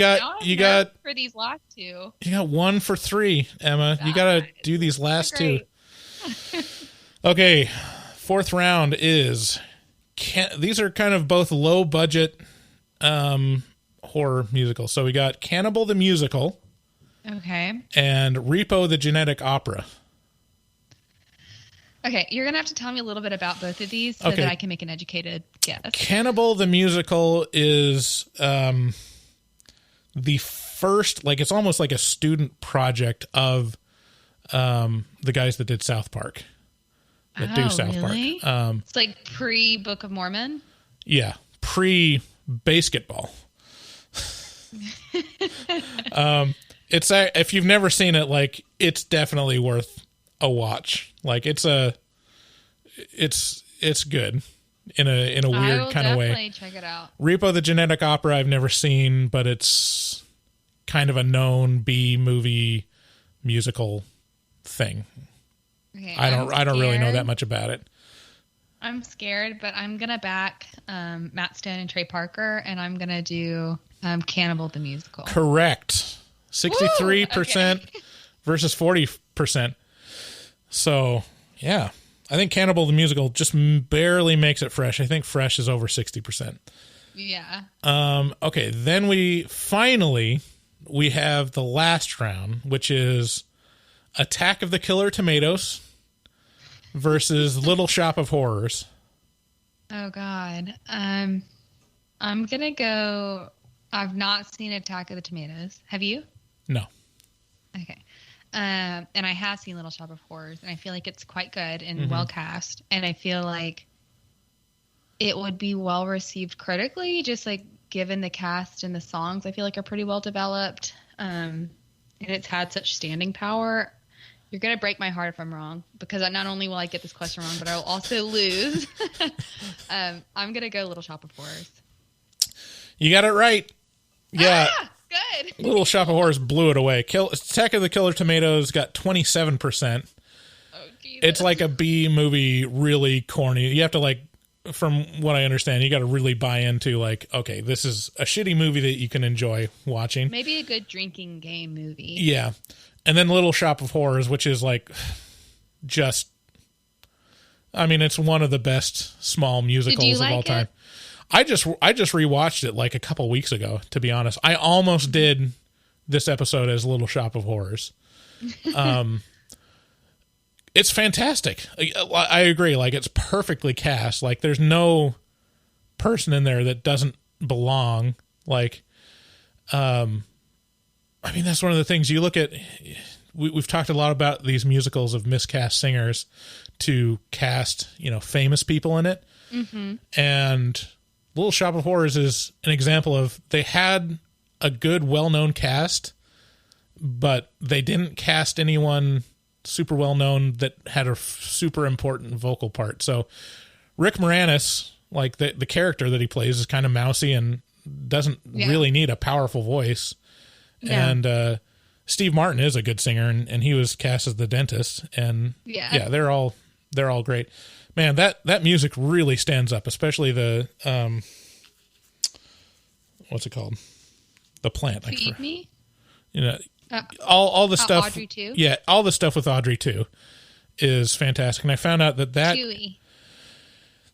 you got for these last two. You got 1 for 3, Emma. God, you got to do these last two. Okay, fourth round is these are kind of both low budget horror musicals. So we got Cannibal the Musical. Okay. And Repo the Genetic Opera. Okay, you're going to have to tell me a little bit about both of these so that I can make an educated guess. Cannibal the Musical is the first, like it's almost like a student project of the guys that did South Park. That do South really? Park. It's like pre-Book of Mormon? Yeah, pre-basketball. It's if you've never seen it, like it's definitely worth a watch. Like it's good in a weird kind of way. Definitely check it out. Repo the Genetic Opera I've never seen, but it's kind of a known B movie musical thing. Okay, I don't really know that much about it. I'm scared, but I'm gonna back Matt Stone and Trey Parker, and I'm gonna do Cannibal the Musical. Correct. 63% versus 40%. So, yeah. I think Cannibal the Musical just barely makes it fresh. I think fresh is over 60%. Yeah. Okay, then we have the last round, which is Attack of the Killer Tomatoes versus Little Shop of Horrors. Oh, God. I'm going to go... I've not seen Attack of the Tomatoes. Have you? No. Okay. And I have seen Little Shop of Horrors, and I feel like it's quite good and well cast. And I feel like it would be well received critically, just like given the cast and the songs, I feel like are pretty well developed. And it's had such staying power. You're going to break my heart if I'm wrong, because not only will I get this question wrong, but I will also lose. I'm going to go Little Shop of Horrors. You got it right. Yeah. Good. Little Shop of Horrors blew it away. Attack of the Killer Tomatoes got 27%. Oh, Jesus. It's like a B movie, really corny. You have to, like, from what I understand, you got to really buy into, like, okay, this is a shitty movie that you can enjoy watching. Maybe a good drinking game movie. Yeah. And then Little Shop of Horrors, which is like just, I mean, it's one of the best small musicals of all time. I just rewatched it like a couple weeks ago, to be honest. I almost did this episode as Little Shop of Horrors. It's fantastic. I agree. Like, it's perfectly cast. Like, there's no person in there that doesn't belong. Like, I mean, that's one of the things you look at. We've talked a lot about these musicals of miscast singers to cast, famous people in it. Mm-hmm. And Little Shop of Horrors is an example of, they had a good, well-known cast, but they didn't cast anyone super well-known that had a super important vocal part. So Rick Moranis, like the character that he plays, is kind of mousy and doesn't really need a powerful voice. Yeah. And Steve Martin is a good singer, and he was cast as the dentist. And they're all great. Man, that music really stands up, especially the what's it called? The plant. Feed Me? All the stuff. Audrey 2? Yeah, all the stuff with Audrey 2 is fantastic. And I found out that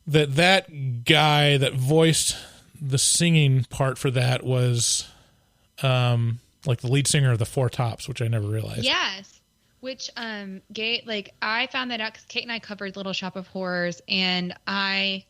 that guy that voiced the singing part for that was like the lead singer of the Four Tops, which I never realized. Yes. Which, I found that out because Kate and I covered Little Shop of Horrors, and it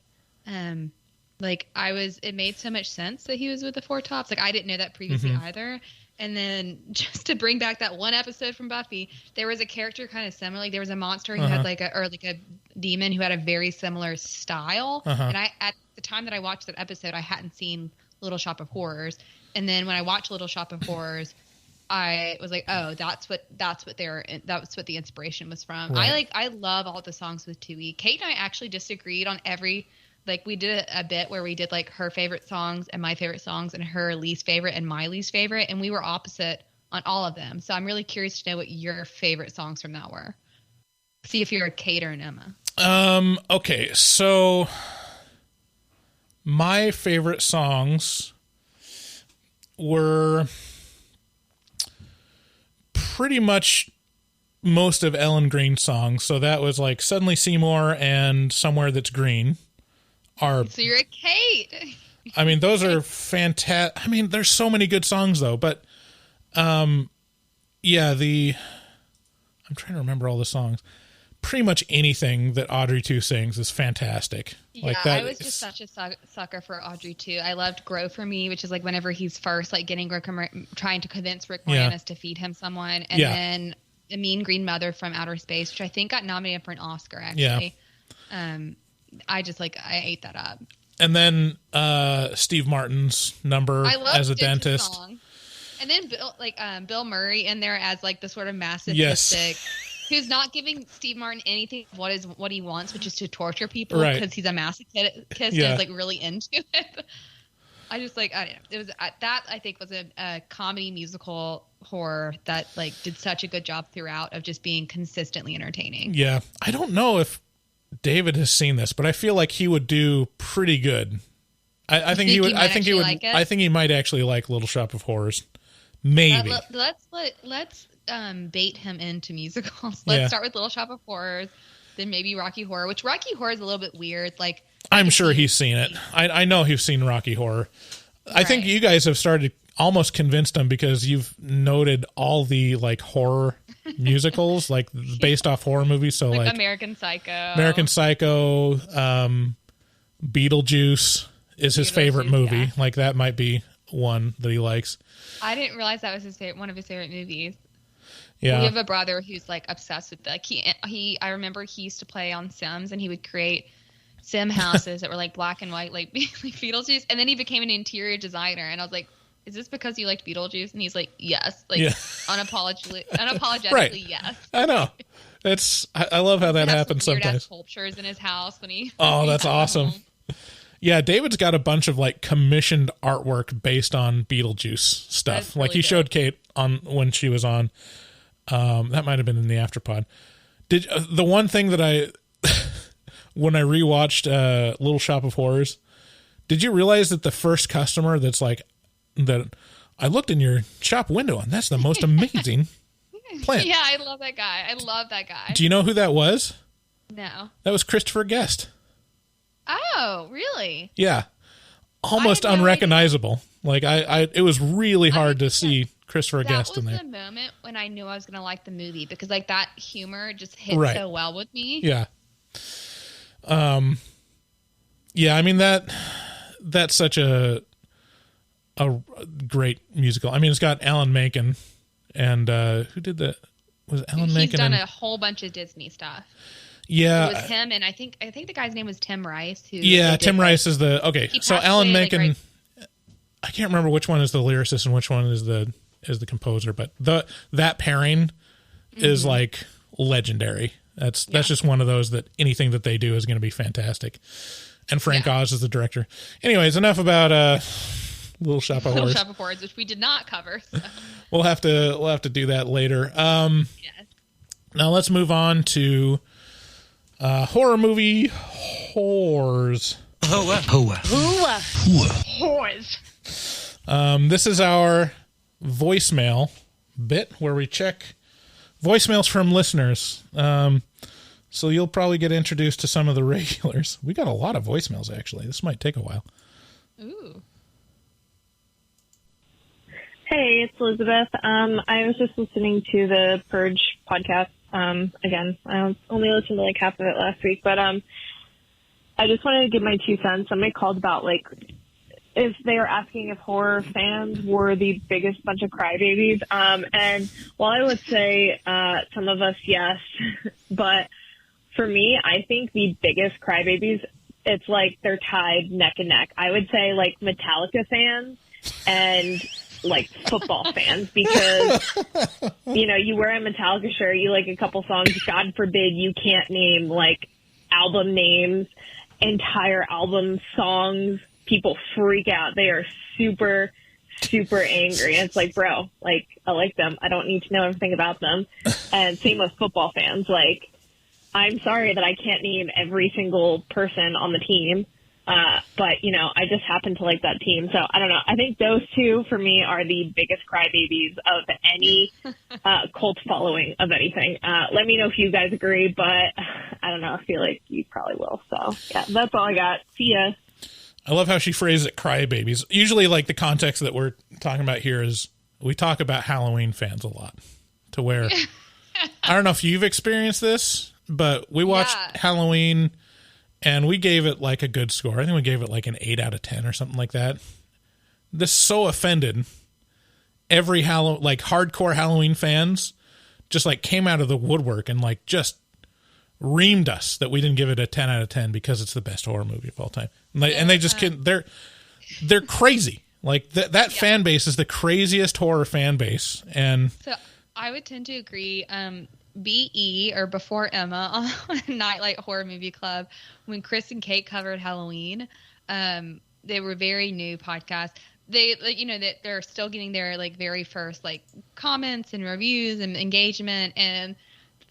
made so much sense that he was with the Four Tops. Like, I didn't know that previously either. And then just to bring back that one episode from Buffy, there was a character kind of similar. Like, there was a monster who had a demon who had a very similar style. And at the time that I watched that episode, I hadn't seen Little Shop of Horrors. And then when I watched Little Shop of Horrors, I was like, oh, that's what the inspiration was from. Right. I love all the songs with Tui. Kate and I actually disagreed on every, like, we did a bit where we did like her favorite songs and my favorite songs and her least favorite and my least favorite, and we were opposite on all of them. So I'm really curious to know what your favorite songs from that were. See if you're a Kate or an Emma. Okay, so my favorite songs were pretty much most of Ellen Green's songs. So that was like Suddenly Seymour and Somewhere That's Green. So you're a Kate. I mean, those are fantastic. I mean, there's so many good songs though, but I'm trying to remember all the songs. Pretty much anything that Audrey 2 sings is fantastic. Yeah, like that, I was just such a sucker for Audrey 2. I loved Grow For Me, which is like whenever he's first like getting trying to convince Rick Moranis to feed him someone, and then The Mean Green Mother from Outer Space, which I think got nominated for an Oscar actually. Yeah. I ate that up. And then Steve Martin's number as a dentist. Song. And then Bill Murray in there as like the sort of masochistic, who's not giving Steve Martin anything of what he wants, which is to torture people because he's a masochist and is like really into it. I don't know. It was that I think was a comedy musical horror that like did such a good job throughout of just being consistently entertaining. Yeah, I don't know if David has seen this, but I feel like he would do pretty good. I think he would. I think he would. Like I think he might actually like Little Shop of Horrors. Maybe. Let's bait him into musicals. Let's start with Little Shop of Horrors, then maybe Rocky Horror. Which Rocky Horror is a little bit weird. Like I'm sure he's seen it. I know he's seen Rocky Horror. I think you guys have started almost convinced him because you've noted all the like horror musicals like based off horror movies. So like American Psycho, Beetlejuice is his favorite movie. Yeah. Like that might be one that he likes. I didn't realize that was one of his favorite movies. Yeah, we have a brother who's like obsessed with that. I remember he used to play on Sims, and he would create sim houses that were like black and white, like Beetlejuice. And then he became an interior designer. And I was like, is this because you liked Beetlejuice? And he's like, yes. Like, unapologetically, yes. I know. I love how that happens sometimes. Sculptures in his house when he. Oh, that's awesome. Yeah, David's got a bunch of like commissioned artwork based on Beetlejuice stuff. Like he showed Kate on when she was on. That might have been in the afterpod. Did the one thing that I when I rewatched Little Shop of Horrors, did you realize that the first customer that's like that I looked in your shop window and that's the most amazing plant. Yeah, I love that guy. Do you know who that was? No. That was Christopher Guest. Oh, really? Yeah. Almost unrecognizable. Like it was really hard to see Christopher Guest in there. That was the moment when I knew I was going to like the movie because like that humor just hit so well with me. Yeah. Yeah, I mean that's such a great musical. I mean, it's got Alan Menken and who did that? Was it Alan Menken? He's done a whole bunch of Disney stuff. Yeah, it was him, and I think the guy's name was Tim Rice. Tim Rice is the So Alan Menken, I can't remember which one is the lyricist and which one is the composer, but that pairing is like legendary. That's just one of those that anything that they do is going to be fantastic. And Frank Oz is the director. Anyways, enough about Little Shop of Horrors. Little Shop of Horrors, which we did not cover. So. We'll have to do that later. Now let's move on to horror movie Whoooores. Whoooores. This is our voicemail bit where we check voicemails from listeners. So you'll probably get introduced to some of the regulars. We got a lot of voicemails, actually. This might take a while. Ooh. Hey, it's Elizabeth. I was just listening to the Purge podcast. Again, I only listened to like half of it last week, but I just wanted to give my 2 cents. Somebody called about like if they were asking if horror fans were the biggest bunch of crybabies. And while I would say some of us, yes, but for me, I think the biggest crybabies, it's like they're tied neck and neck. I would say like Metallica fans and like football fans because, you know, you wear a Metallica shirt, you like a couple songs, God forbid you can't name like album names, entire album songs. People freak out. They are super, super angry. And it's like, bro, like, I like them. I don't need to know everything about them. And same with football fans. Like, I'm sorry that I can't name every single person on the team. But, you know, I just happen to like that team. So, I don't know. I think those two, for me, are the biggest crybabies of any cult following of anything. Let me know if you guys agree, but I don't know. I feel like you probably will. So, yeah, that's all I got. See ya. I love how she phrased it, crybabies. Usually, like, the context that we're talking about here is we talk about Halloween fans a lot. To where, I don't know if you've experienced this, but we watched Halloween, and we gave it, like, a good score. I think we gave it, like, an 8 out of 10 or something like that. This so offended every hardcore Halloween fans just, like, came out of the woodwork and, like, just reamed us that we didn't give it a 10 out of 10 because it's the best horror movie of all time. And they just couldn't. They're crazy. Like that fan base is the craziest horror fan base. And so I would tend to agree. BE or Before Emma on Nightlight Horror Movie Club, when Chris and Kate covered Halloween, they were very new podcast. They, you know, that they're still getting their like very first like comments and reviews and engagement, and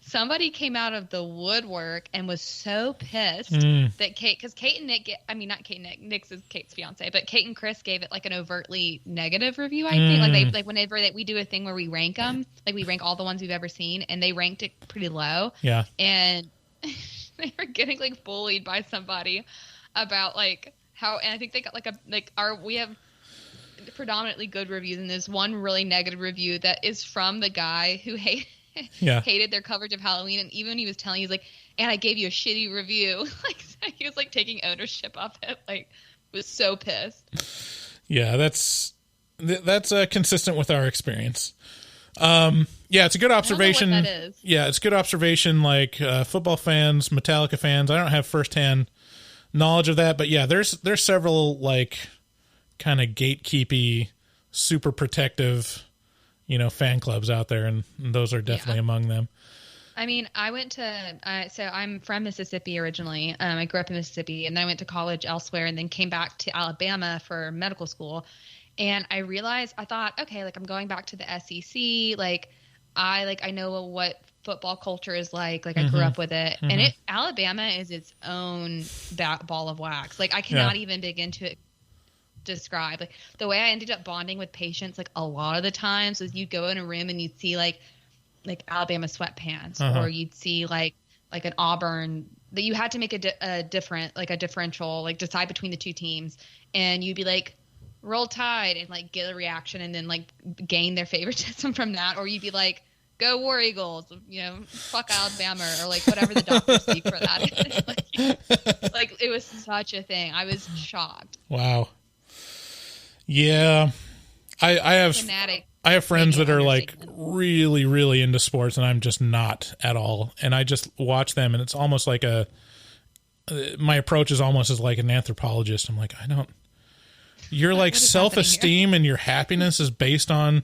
somebody came out of the woodwork and was so pissed that because Kate and Nick, not Kate and Nick, Nick's is Kate's fiance, but Kate and Chris gave it like an overtly negative review. I think like whenever we do a thing where we rank them, like we rank all the ones we've ever seen, and they ranked it pretty low. Yeah, and they were getting like bullied by somebody about like how, and I think they got we have predominantly good reviews, and there's one really negative review that is from the guy who hated their coverage of Halloween, and even when he was telling, he's like, and I gave you a shitty review. Like he was like taking ownership of it. Like was so pissed. Yeah, that's consistent with our experience. Yeah, it's a good observation. I don't know what that is. Yeah, it's a good observation. Like football fans, Metallica fans. I don't have firsthand knowledge of that, but yeah, there's several like kind of gatekeepy, super protective, fan clubs out there, and those are definitely among them. I mean, I went to, so I'm from Mississippi originally. I grew up in Mississippi, and then I went to college elsewhere, and then came back to Alabama for medical school. And I realized, I thought, okay, like I'm going back to the SEC. I know what football culture is like I grew up with it. And Alabama is its own ball of wax. Like I cannot even begin to describe. Like the way I ended up bonding with patients, like a lot of the times was you'd go in a room and you'd see like Alabama sweatpants, or you'd see like an Auburn, that you had to make a differential, like decide between the two teams, and you'd be like, roll Tide, and like get a reaction, and then like gain their favoritism from that, or you'd be like, go War Eagles, fuck Alabama, or like whatever the doctors speak for that. like it was such a thing. I was shocked. Wow. Yeah, I have fanatic. I have friends that are like really, really into sports, and I'm just not at all. And I just watch them, and it's almost like my approach is almost as like an anthropologist. I'm like, you're like self-esteem and your happiness is based on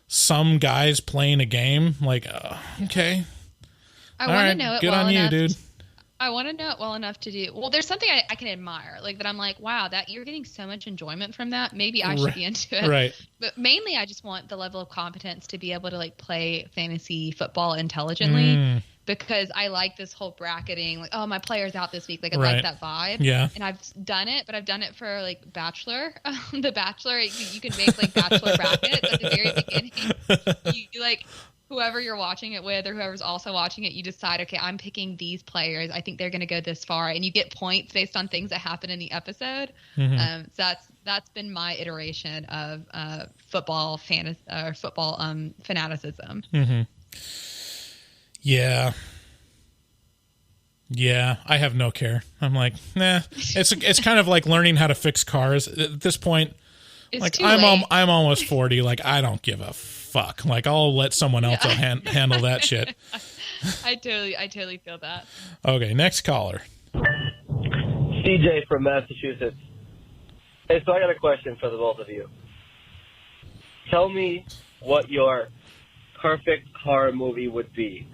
some guys playing a game. Like, okay. I want to know it good well on you, enough. dude. I want to know it well enough to do. Well, there's something I can admire, like that. I'm like, wow, that you're getting so much enjoyment from that. Maybe I should be into it. Right. But mainly, I just want the level of competence to be able to like play fantasy football intelligently, because I like this whole bracketing. Like, oh, my player's out this week. Like, I like that vibe. Yeah. And I've done it, but I've done it for like Bachelor. The Bachelor, you can make like Bachelor brackets at the very beginning. You like. Whoever you're watching it with, or whoever's also watching it, you decide, okay, I'm picking these players. I think they're going to go this far, and you get points based on things that happen in the episode. So that's been my iteration of football fanaticism. Yeah, I have no care. I'm like, nah. It's kind of like learning how to fix cars at this point. It's like too late. I'm almost 40. Like I don't give a fuck. Like I'll let someone else handle that shit. I totally feel that. Okay, next caller. CJ from Massachusetts. Hey, so I got a question for the both of you. Tell me what your perfect horror movie would be.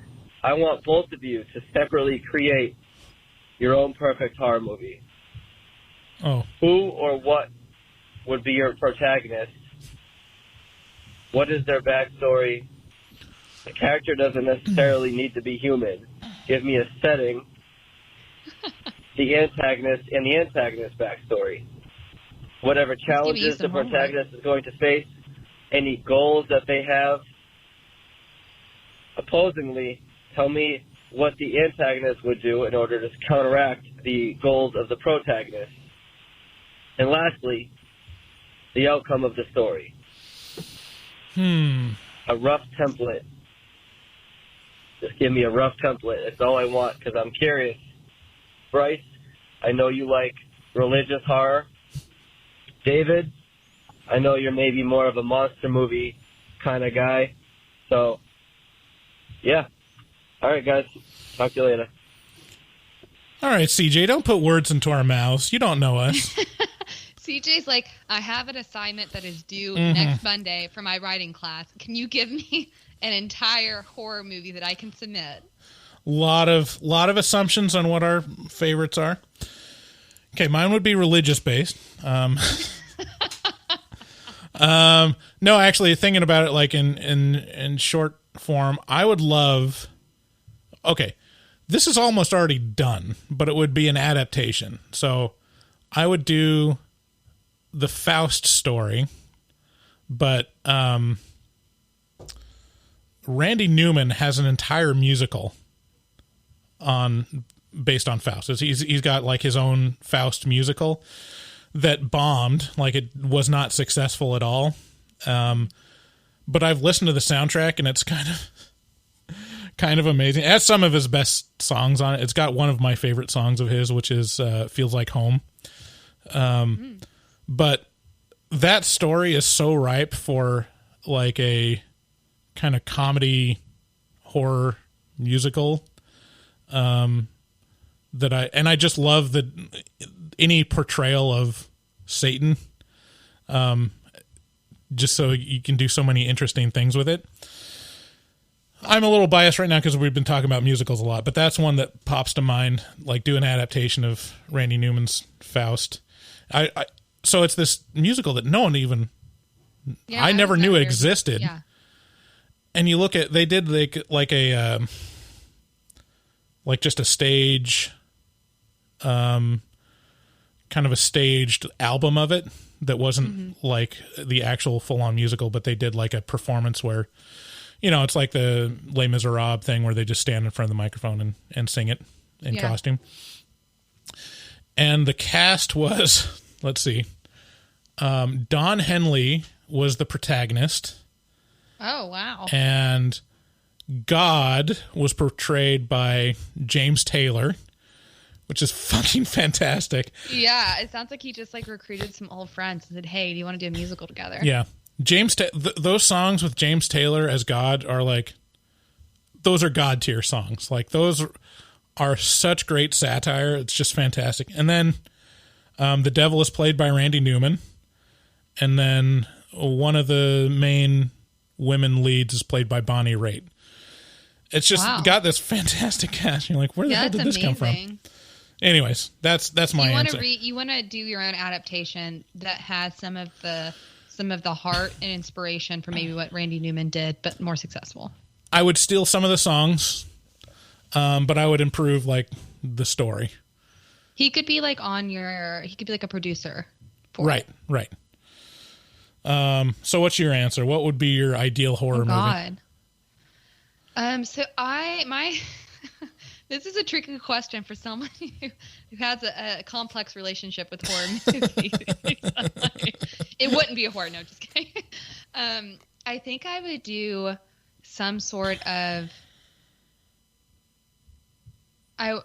I want both of you to separately create your own perfect horror movie. Oh. Who or what would be your protagonist? What is their backstory? The character doesn't necessarily need to be human. Give me a setting, the antagonist, and the antagonist backstory. Whatever challenges the protagonist is going to face, any goals that they have. Opposingly, tell me what the antagonist would do in order to counteract the goals of the protagonist. And lastly, the outcome of the story. A rough template. Just give me a rough template. That's all I want, because I'm curious. Bryce, I know you like religious horror. David, I know you're maybe more of a monster movie kind of guy. So, yeah. All right, guys. Talk to you later. All right, CJ, don't put words into our mouths. You don't know us. CJ's like, I have an assignment that is due next Monday for my writing class. Can you give me an entire horror movie that I can submit? Lot of assumptions on what our favorites are. Okay, mine would be religious based. No, actually, thinking about it like in short form, I would love. Okay, this is almost already done, but it would be an adaptation. So I would do the Faust story, but Randy Newman has an entire musical based on Faust. He's got like his own Faust musical that bombed, like it was not successful at all. But I've listened to the soundtrack and it's kind of amazing. It has some of his best songs on it. It's got one of my favorite songs of his, which is Feels Like Home. But that story is so ripe for like a kind of comedy horror musical. I just love any portrayal of Satan. Just so you can do so many interesting things with it. I'm a little biased right now because we've been talking about musicals a lot, but that's one that pops to mind, like do an adaptation of Randy Newman's Faust. So it's this musical that no one even, I never knew existed. Yeah. And you look at, they did like just a stage, kind of a staged album of it that wasn't like the actual full-on musical, but they did like a performance where, it's like the Les Miserables thing where they just stand in front of the microphone and sing it in costume. And the cast was, let's see, Don Henley was the protagonist. Oh, wow. And God was portrayed by James Taylor, which is fucking fantastic. Yeah, it sounds like he just like recruited some old friends and said, "Hey, do you want to do a musical together?" Yeah. Those songs with James Taylor as God are like, those are God tier songs. Like those are such great satire. It's just fantastic. And then the devil is played by Randy Newman. And then one of the main women leads is played by Bonnie Raitt. It's just got this fantastic cast. You're like, where the hell did this come from? Anyways, that's my answer. You want to do your own adaptation that has some of the heart and inspiration for maybe what Randy Newman did, but more successful. I would steal some of the songs, but I would improve like the story. He could be like he could be like a producer. Right. So what's your answer? What would be your ideal horror movie? So this is a tricky question for someone who has a complex relationship with horror movies. It wouldn't be a horror, no, just kidding. I think I would do some sort of.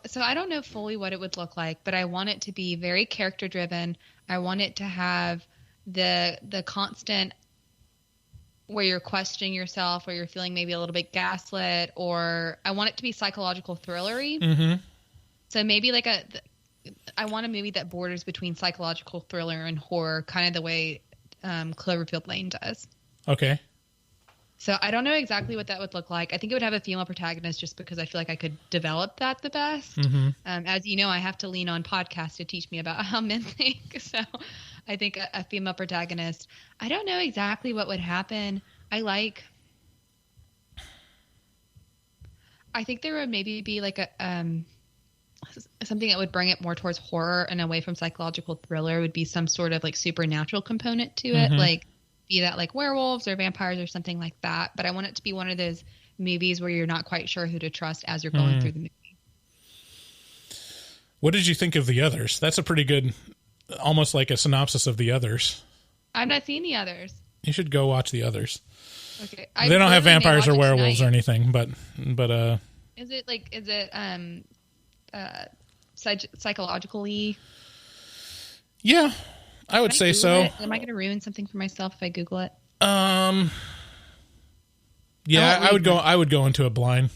So I don't know fully what it would look like, but I want it to be very character driven. I want it to have the constant where you're questioning yourself, where you're feeling maybe a little bit gaslit, or I want it to be psychological thrillery. Mm-hmm. So maybe like I want a movie that borders between psychological thriller and horror, kind of the way Cloverfield Lane does. Okay. So I don't know exactly what that would look like. I think it would have a female protagonist just because I feel like I could develop that the best. Mm-hmm. As you know, I have to lean on podcasts to teach me about how men think. So I think a female protagonist. I don't know exactly what would happen. I think there would maybe be like a something that would bring it more towards horror and away from psychological thriller would be some sort of like supernatural component to it. Like be that like werewolves or vampires or something like that. But I want it to be one of those movies where you're not quite sure who to trust as you're going through the movie. What did you think of The Others? That's a pretty good, almost like a synopsis of The Others. I've not seen The Others. You should go watch The Others. Okay. They don't have vampires or werewolves or anything, but is it psychologically? Yeah, I would say so. Am I going to ruin something for myself if I Google it? Yeah, I would go into it blind.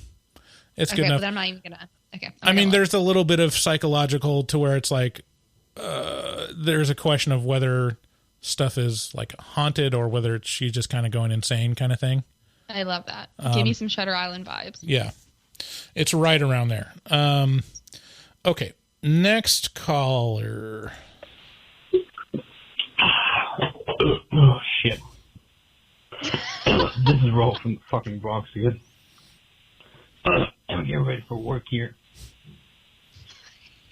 It's good enough. But I'm not even gonna. Okay. I mean, there's a little bit of psychological to where it's like, there's a question of whether stuff is like haunted or whether she's just kind of going insane kind of thing. I love that. Give me some Shutter Island vibes. Yeah, it's right around there. Okay, next caller. Oh, shit. This is Ro from the fucking Bronx again. I'm getting ready for work here.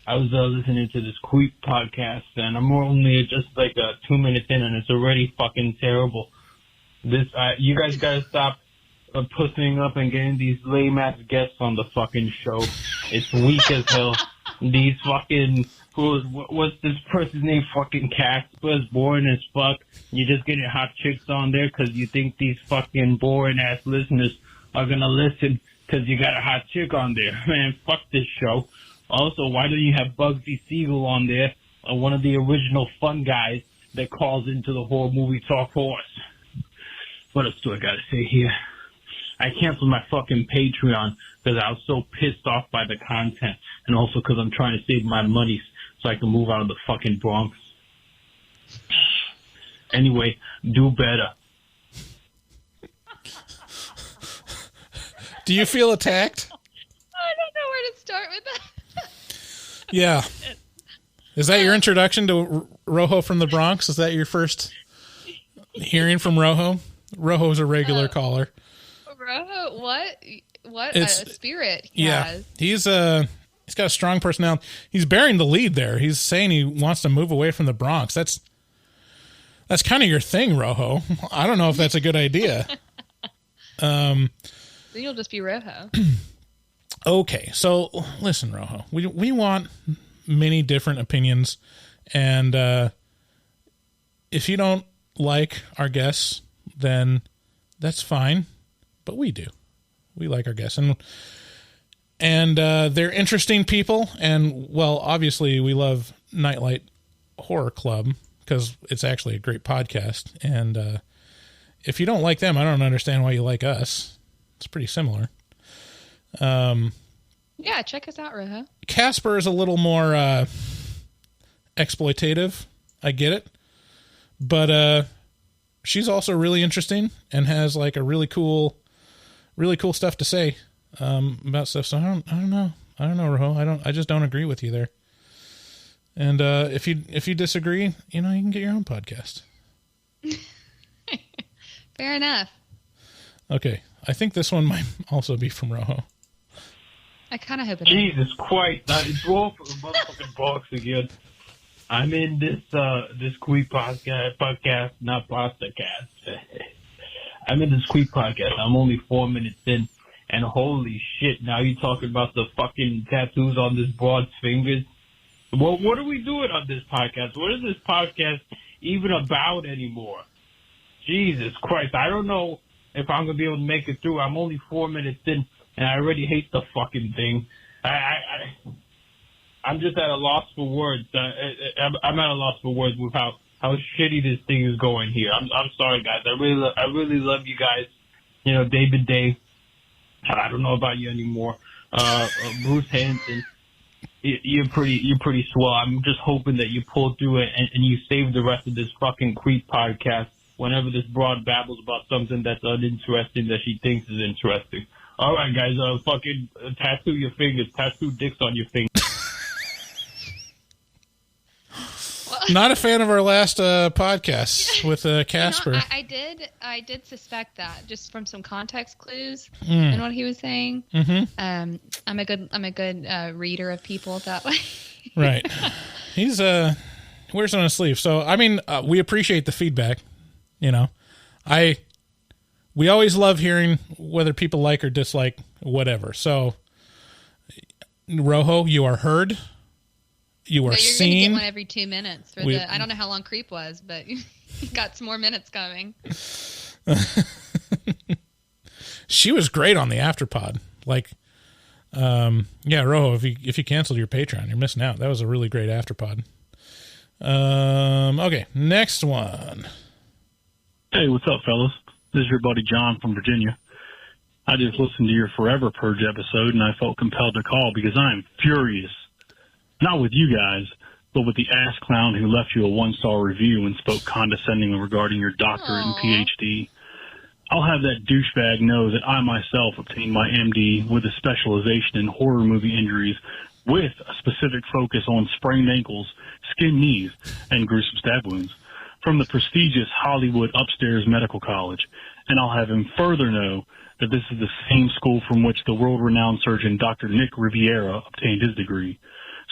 I was listening to this Queep podcast, and I'm only just like 2 minutes in, and it's already fucking terrible. You guys gotta stop pussing up and getting these lame-ass guests on the fucking show. It's weak as hell. These fucking... What's this person's name? Fucking Casper's boring as fuck. You're just getting hot chicks on there because you think these fucking boring-ass listeners are gonna listen because you got a hot chick on there. Man, fuck this show. Also, why don't you have Bugsy Siegel on there, one of the original fun guys that calls into the Horror Movie Talk Horse? What else do I gotta say here? I canceled my fucking Patreon because I was so pissed off by the content. and also because I'm trying to save my money so I can move out of the fucking Bronx. Anyway, do better. Do you feel attacked? I don't know where to start with that. Yeah. Is that your introduction to Rojo from the Bronx? Is that your first hearing from Rojo? Rojo's a regular caller. Rojo, what a spirit he has. He's got a strong personality. He's bearing the lead there. He's saying he wants to move away from the Bronx. That's kind of your thing, Rojo. I don't know if that's a good idea. Then you'll just be Rojo. Okay, so listen, Rojo. We want many different opinions, and if you don't like our guests, then that's fine. But we do. We like our guests, and they're interesting people. And well, obviously, we love Nightlight Horror Club because it's actually a great podcast. And if you don't like them, I don't understand why you like us. It's pretty similar. Yeah, check us out, Rojo. Casper is a little more exploitative. I get it. But she's also really interesting and has like a really cool stuff to say about stuff. So I don't know, Rojo. I just don't agree with you there. And if you disagree, you can get your own podcast. Fair enough. Okay, I think this one might also be from Rojo. I kind of hope it is. Jesus Christ! It's all for the motherfucking box again. I'm in this Queep podcast, not Pastacast. I'm in this Queep podcast. I'm only 4 minutes in, and holy shit! Now you're talking about the fucking tattoos on this broad's fingers. Well, what are we doing on this podcast? What is this podcast even about anymore? Jesus Christ! I don't know if I'm gonna be able to make it through. I'm only 4 minutes in, and I already hate the fucking thing. I'm just at a loss for words. I'm at a loss for words with how shitty this thing is going here. I'm sorry, guys. I really love you guys. David Day. I don't know about you anymore. Bruce Hanson. You're pretty swell. I'm just hoping that you pull through it and you save the rest of this fucking Creep podcast whenever this broad babbles about something that's uninteresting that she thinks is interesting. All right, guys. Fucking tattoo your fingers. Tattoo dicks on your fingers. Not a fan of our last podcast with Casper. I did suspect that just from some context clues and what he was saying. Mm-hmm. I'm a good reader of people that way. Right. He's wears it on his sleeve. So I mean, we appreciate the feedback. We always love hearing whether people like or dislike whatever. So, Rojo, you are heard. You are seen. You're going to get one every 2 minutes. I don't know how long Creep was, but you got some more minutes coming. She was great on the Afterpod. Rojo, if you canceled your Patreon, you're missing out. That was a really great Afterpod. Okay, next one. Hey, what's up, fellas? This is your buddy John from Virginia. I just listened to your Forever Purge episode, and I felt compelled to call because I am furious. Not with you guys, but with the ass clown who left you a 1-star review and spoke condescendingly regarding your doctorate and PhD. I'll have that douchebag know that I myself obtained my MD with a specialization in horror movie injuries with a specific focus on sprained ankles, skinned knees, and gruesome stab wounds from the prestigious Hollywood Upstairs Medical College. And I'll have him further know that this is the same school from which the world-renowned surgeon Dr. Nick Riviera obtained his degree.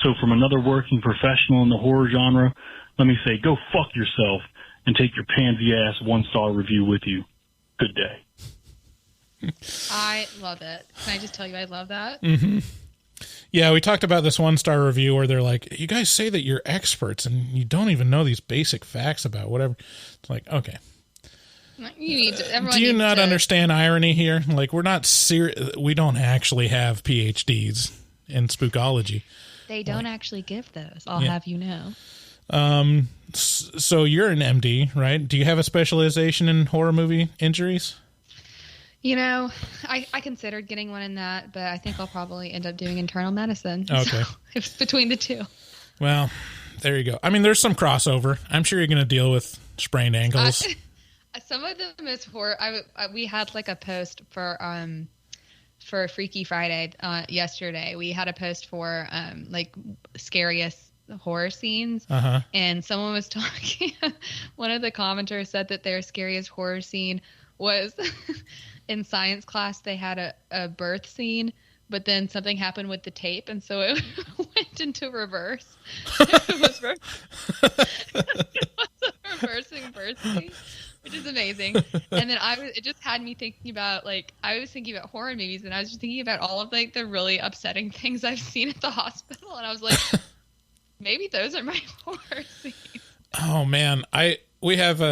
So from another working professional in the horror genre, let me say, go fuck yourself and take your pansy-ass 1-star review with you. Good day. I love it. Can I just tell you I love that? Mm-hmm. Yeah, we talked about this 1-star review where they're like, you guys say that you're experts and you don't even know these basic facts about whatever. It's like, okay. Do you not understand irony here? Like, we're not serious. We don't actually have PhDs in spookology. They don't actually give those. I'll have you know. So you're an MD, right? Do you have a specialization in horror movie injuries? You know, I considered getting one in that, but I think I'll probably end up doing internal medicine. Okay. So it's between the two. Well, there you go. I mean, there's some crossover. I'm sure you're going to deal with sprained ankles. Some of them is horror. We had like a post for Freaky Friday yesterday. We had a post for like scariest horror scenes, and someone was talking. One of the commenters said that their scariest horror scene was in science class. They had a birth scene, but then something happened with the tape, and so it went into reverse. It was a reversing birth scene, which is amazing. And then it just had me thinking about, like, I was thinking about horror movies, and I was just thinking about all of like the really upsetting things I've seen at the hospital, and I was like, maybe those are my horror scenes. Oh man, we have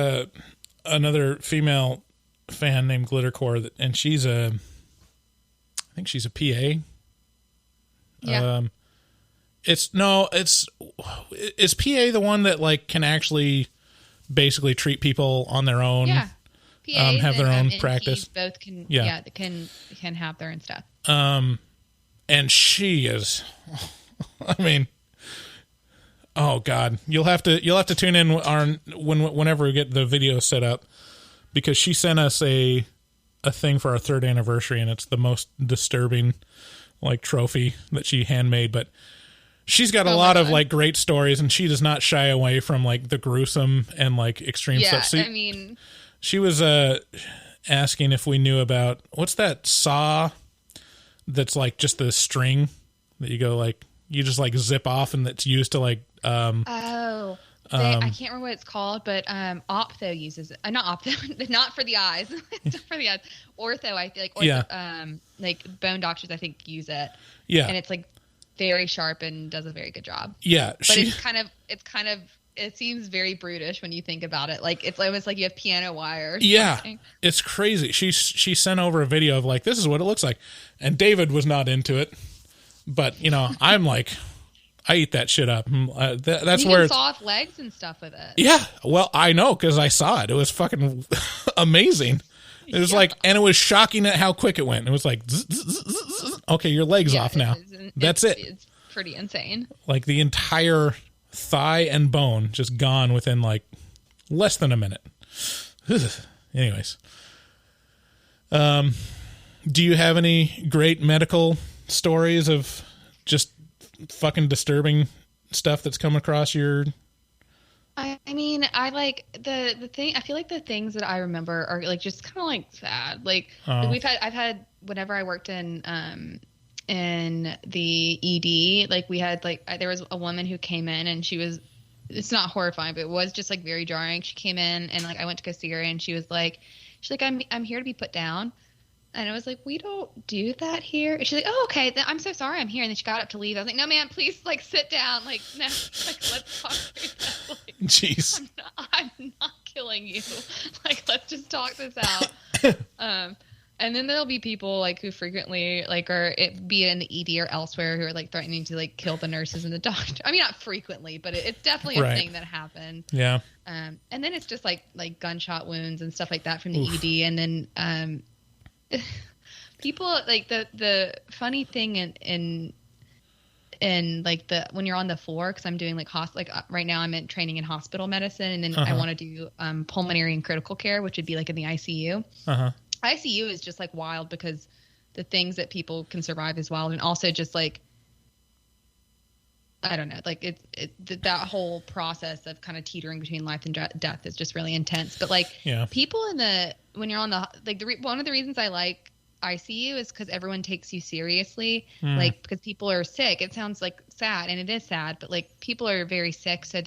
another female fan named Glittercore, and I think she's a PA. Yeah. Is PA the one that like can actually basically treat people on their own? Yeah. PAs have their own and practice. Both can can have their own stuff. And she is, I mean, oh God, you'll have to tune in whenever we get the video set up, because she sent us a thing for our 3rd anniversary, and it's the most disturbing like trophy that she handmade. But she's got a lot of like great stories, and she does not shy away from like the gruesome and like extreme stuff. So, I mean, she was asking if we knew about, what's that saw that's like just the string that you go like, you just like zip off, and that's used to like I can't remember what it's called, but Optho uses it. Not Optho, not for the eyes. It's not for the eyes. Ortho, I feel like like bone doctors, I think, use it. Yeah, and it's like very sharp and does a very good job. Yeah, but it seems very brutish when you think about it. Like it's almost like you have piano wire. Yeah, it's crazy. She sent over a video of like, this is what it looks like, and David was not into it, but you know, I'm like, I eat that shit up. That's you where can saw off legs and stuff with it. Yeah, well, I know because I saw it. It was fucking amazing. It was like, and it was shocking at how quick it went. It was like, zzz, zzz, zzz, zzz. Okay, your leg's off now. That's it. It's pretty insane. Like the entire thigh and bone just gone within like less than a minute. Anyways, do you have any great medical stories of just fucking disturbing stuff that's come across your? I mean, I like the thing. I feel like the things that I remember are like just kind of like sad. Like I've had whenever I worked in the ED, like we had like there was a woman who came in, and it's not horrifying, but it was just like very jarring. She came in, and like I went to go see her, and she's like I'm here to be put down. And I was like, we don't do that here. And she's like, oh, okay. I'm so sorry I'm here. And then she got up to leave. I was like, no, man, please, like, sit down. Like, no, like, let's talk through this. Like, jeez. I'm not killing you. Like, let's just talk this out. And then there'll be people, like, who frequently, like, be in the ED or elsewhere who are, like, threatening to, like, kill the nurses and the doctor. I mean, not frequently, but it's definitely a thing that happened. Yeah. And then it's just, like gunshot wounds and stuff like that from the ED. And then, people like the funny thing in like when you're on the floor, because I'm doing like right now I'm in training in hospital medicine, and then I want to do pulmonary and critical care, which would be like in the ICU. ICU is just like wild because the things that people can survive is wild, and also just like I don't know, like that whole process of kind of teetering between life and death is just really intense. But like people when you're on the like one of the reasons I like ICU is because everyone takes you seriously, like because people are sick. It sounds like sad, and it is sad, but like people are very sick, so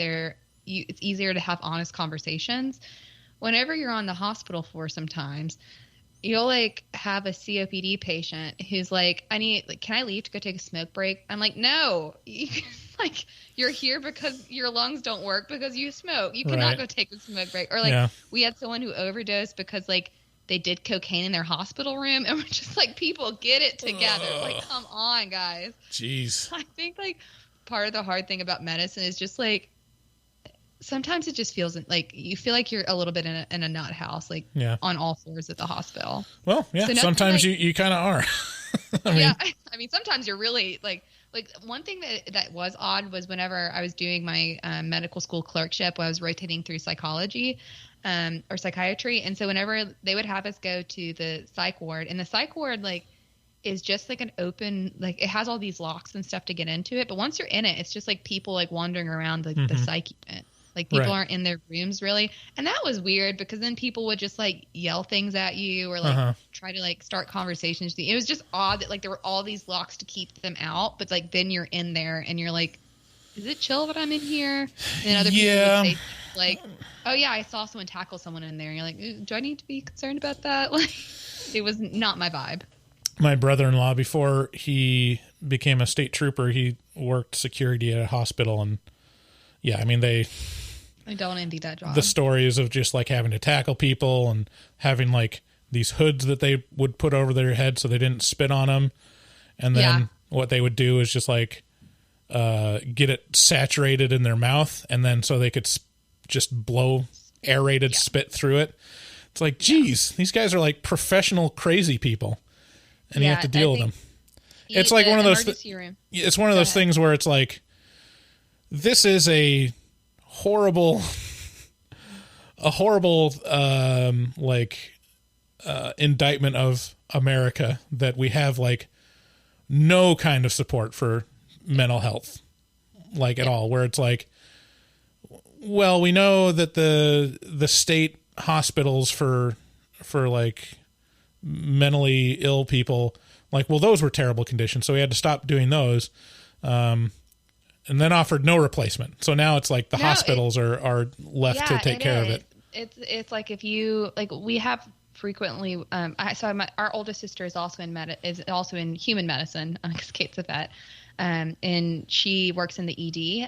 it's easier to have honest conversations. Whenever you're on the hospital floor, sometimes you'll like have a COPD patient who's like, can I leave to go take a smoke break? I'm like, no, like you're here because your lungs don't work because you smoke. You cannot go take a smoke break. Or like we had someone who overdosed because like they did cocaine in their hospital room, and we're just like, people, get it together. Like, come on, guys. Jeez. I think like part of the hard thing about medicine is just like sometimes it just feels like you feel like you're a little bit in a nut house, like on all floors at the hospital. Well, yeah, so sometimes you kind of are. I mean, sometimes you're really like one thing that was odd was whenever I was doing my medical school clerkship, I was rotating through psychology or psychiatry. And so whenever they would have us go to the psych ward, and the psych ward is just like an open, like it has all these locks and stuff to get into it. But once you're in it, it's just like people like wandering around the psych unit. Like people aren't in their rooms really. And that was weird because then people would just like yell things at you or like try to like start conversations. It was just odd that like there were all these locks to keep them out. But like then you're in there and you're like, is it chill that I'm in here? And other people would say like, oh yeah, I saw someone tackle someone in there. And you're like, do I need to be concerned about that? Like it was not my vibe. My brother-in-law, before he became a state trooper, he worked security at a hospital. And yeah, I mean, I don't envy that job. The stories of just like having to tackle people and having like these hoods that they would put over their head so they didn't spit on them. And then what they would do is just like get it saturated in their mouth. And then so they could just blow aerated spit through it. It's like, geez, these guys are like professional crazy people. And you have to deal with them. It's like one of those. It's one of those things where it's like, this is a horrible indictment of America that we have like no kind of support for mental health, like at all. Where it's like, well, we know that the state hospitals for like mentally ill people, like, well, those were terrible conditions, so we had to stop doing those, and then offered no replacement. So now it's like the hospitals are left to take care of it. It's like if you like we have frequently. Our oldest sister is also in human medicine because Kate's a vet, and she works in the ED,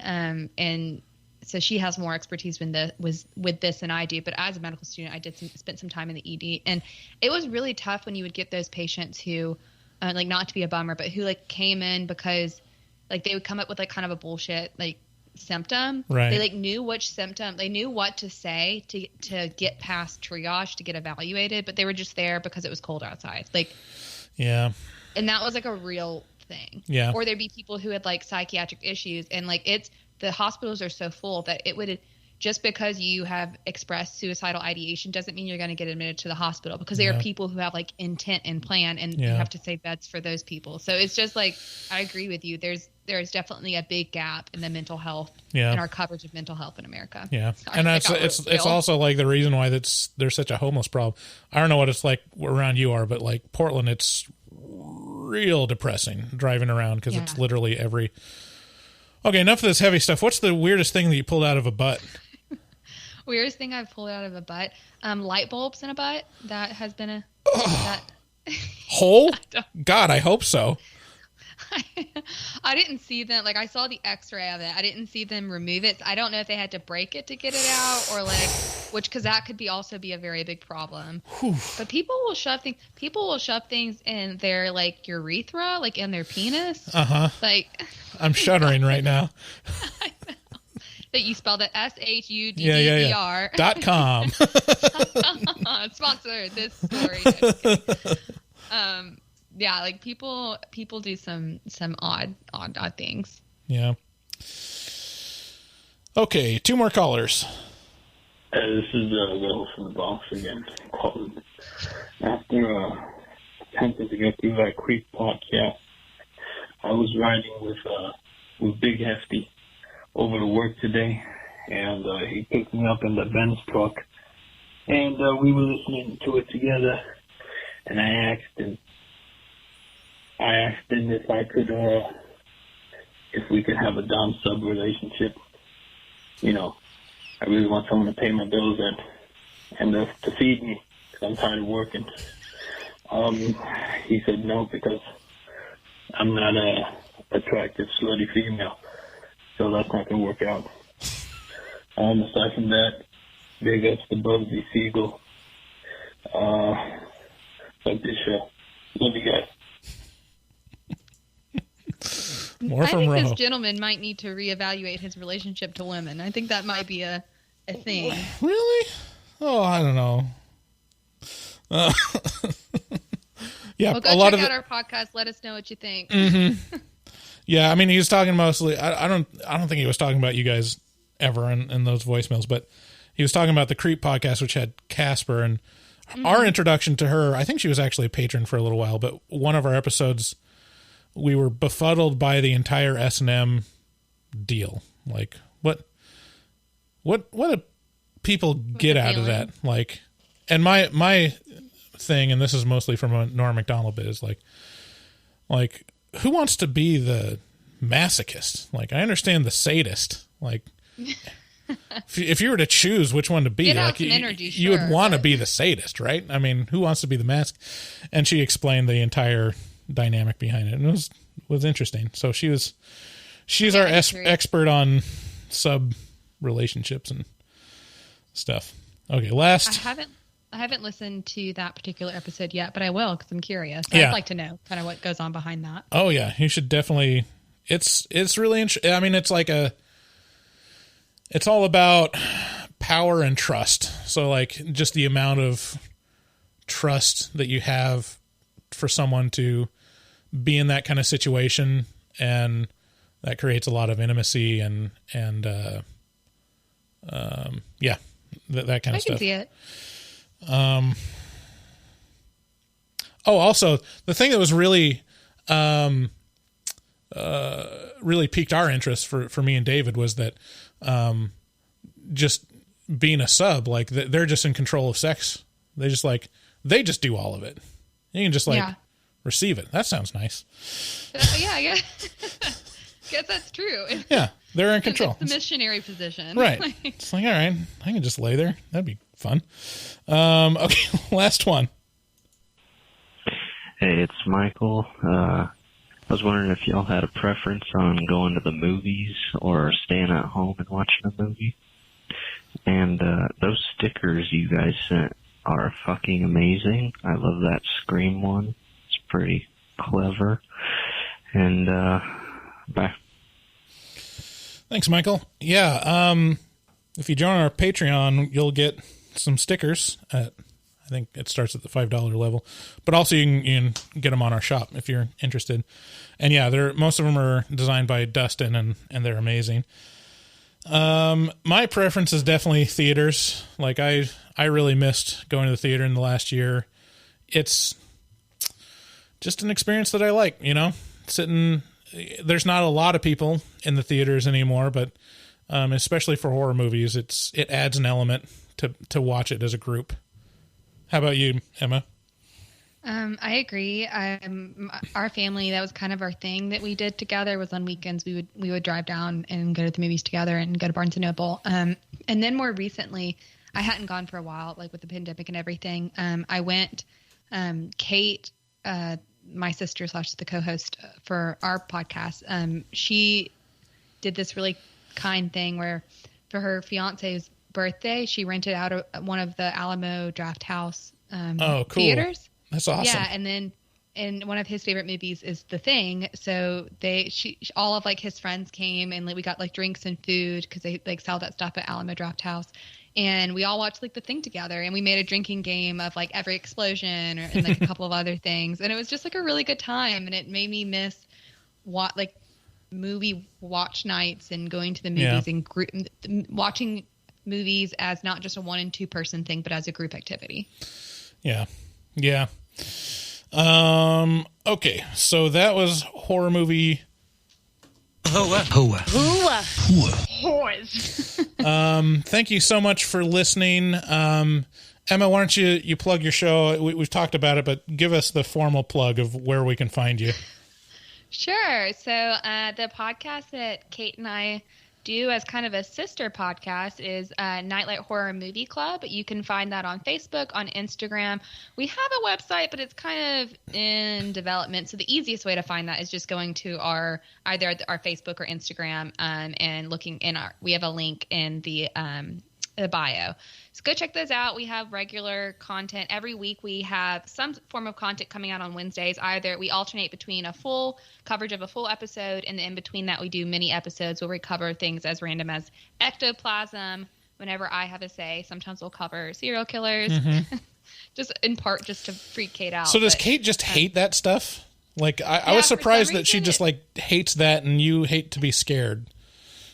and so she has more expertise with this than I do. But as a medical student, I did spend some time in the ED, and it was really tough when you would get those patients who, like, not to be a bummer, but who like came in because like they would come up with like kind of a bullshit like symptom. Right. They like knew which symptom, they knew what to say to get past triage to get evaluated, but they were just there because it was cold outside. Like, yeah. And that was like a real thing. Yeah. Or there'd be people who had like psychiatric issues, and like the hospitals are so full that it would, just because you have expressed suicidal ideation doesn't mean you're going to get admitted to the hospital, because there are people who have like intent and plan, and you have to save beds for those people. So it's just like, I agree with you. There's definitely a big gap in the mental health and our coverage of mental health in America. Yeah. Sorry, and it's also like the reason why there's such a homeless problem. I don't know what it's like around you are, but like Portland, it's real depressing driving around because it's literally every. Okay, enough of this heavy stuff. What's the weirdest thing that you pulled out of a butt? Weirdest thing I've pulled out of a butt? Light bulbs in a butt. That has been a hole? God, I hope so. I didn't see them. Like, I saw the X-ray of it. I didn't see them remove it. I don't know if they had to break it to get it out, or like, because that could also be a very big problem. Whew. But people will shove things in their like urethra, like in their penis. Like, I'm shuddering right now. I know. That you spelled it SHUDDER. .com. Sponsor this story. Yeah, like people do some odd things. Yeah. Okay, 2 more callers. This is Will from the Bronx again. Calling after attempting to get through that Creep podcast. I was riding with Big Hefty over to work today, and he picked me up in the Benz truck, and we were listening to it together. And I asked him if I could, if we could have a dom-sub relationship. You know, I really want someone to pay my bills and to feed me, because I'm tired of working. He said no, because I'm not a attractive, slutty female, so that's not going to work out. Aside from that, big ups to Bugsy Siegel. Like this show. Love you guys. More I from think Rojo. this gentleman might need to reevaluate his relationship to women. I think that might be a thing. Really? Oh, I don't know. Yeah, Well, go a lot check of out our podcast. Let us know what you think. Mm-hmm. Yeah, I mean, he was talking mostly. I don't think he was talking about you guys ever in those voicemails, but he was talking about the Creep podcast, which had Casper, and our introduction to her. I think she was actually a patron for a little while, but one of our episodes, we were befuddled by the entire S&M deal. Like, what do people get out of that? Like, and my thing, and this is mostly from a Norm Macdonald bit, is like who wants to be the masochist? Like, I understand the sadist. Like, if you were to choose which one to be, like, you would want to be the sadist, right? I mean, who wants to be the mask? And she explained the entire dynamic behind it, and it was interesting. So she's our expert on sub relationships and stuff. Okay, last. I haven't listened to that particular episode yet, but I will because I'm curious. Yeah. I'd like to know kind of what goes on behind that. Oh yeah, you should definitely. It's really interesting. I mean, it's all about power and trust. So like just the amount of trust that you have for someone to be in that kind of situation, and that creates a lot of intimacy and yeah, that kind of stuff. I can see it. Also the thing that was really really piqued our interest for me and David was that just being a sub, like they're just in control of sex. They just do all of it. You can just receive it. That sounds nice. Yeah. Guess that's true. Yeah, they're in control. It's the missionary position. Right. It's like, all right, I can just lay there. That'd be fun. Okay, last one. Hey, it's Michael. I was wondering if y'all had a preference on going to the movies or staying at home and watching a movie. And those stickers you guys sent are fucking amazing. I love that Scream one. It's pretty clever. And bye. Thanks, Michael. Yeah, if you join our Patreon, you'll get some stickers at, I think it starts at the $5 level, but also you can get them on our shop if you're interested. And yeah, most of them are designed by Dustin, and they're amazing. My preference is definitely theaters. Like I really missed going to the theater in the last year. It's just an experience that I like, sitting. There's not a lot of people in the theaters anymore, but especially for horror movies, it adds an element to watch it as a group. How about you, Emma? I agree. Our family, that was kind of our thing that we did together, was on weekends we would drive down and go to the movies together and go to Barnes & Noble. And then more recently, I hadn't gone for a while, like with the pandemic and everything. I went, Kate, my sister / the co-host for our podcast, she did this really kind thing where for her fiance's birthday, she rented out one of the Alamo Draft House cool. theaters. That's awesome. Yeah, and one of his favorite movies is The Thing. So all of like his friends came, and like we got like drinks and food because they like sell that stuff at Alamo Draft House. And we all watched like The Thing together, and we made a drinking game of like every explosion and like a couple of other things. And it was just like a really good time, and it made me miss movie watch nights and going to the movies and watching movies as not just a 1 and 2 person thing, but as a group activity. Yeah. Okay, so that was horror movie. Whoooores. Thank you so much for listening. Emma, why don't you plug your show? We've talked about it, but give us the formal plug of where we can find you. Sure. So the podcast that Kate and I do as kind of a sister podcast is Nightlight Horror Movie Club. You can find that on Facebook, on Instagram. We have a website, but it's kind of in development. So the easiest way to find that is just going to either our Facebook or Instagram and looking in we have a link in the the bio. So go check those out. We have regular content. Every week we have some form of content coming out on Wednesdays. Either we alternate between a full coverage of a full episode, and then in between that we do mini episodes where we cover things as random as ectoplasm. Whenever I have a say, sometimes we'll cover serial killers. Just in part just to freak Kate out. So does Kate just hate that stuff? Like I was surprised that she just like hates that, and you hate to be scared.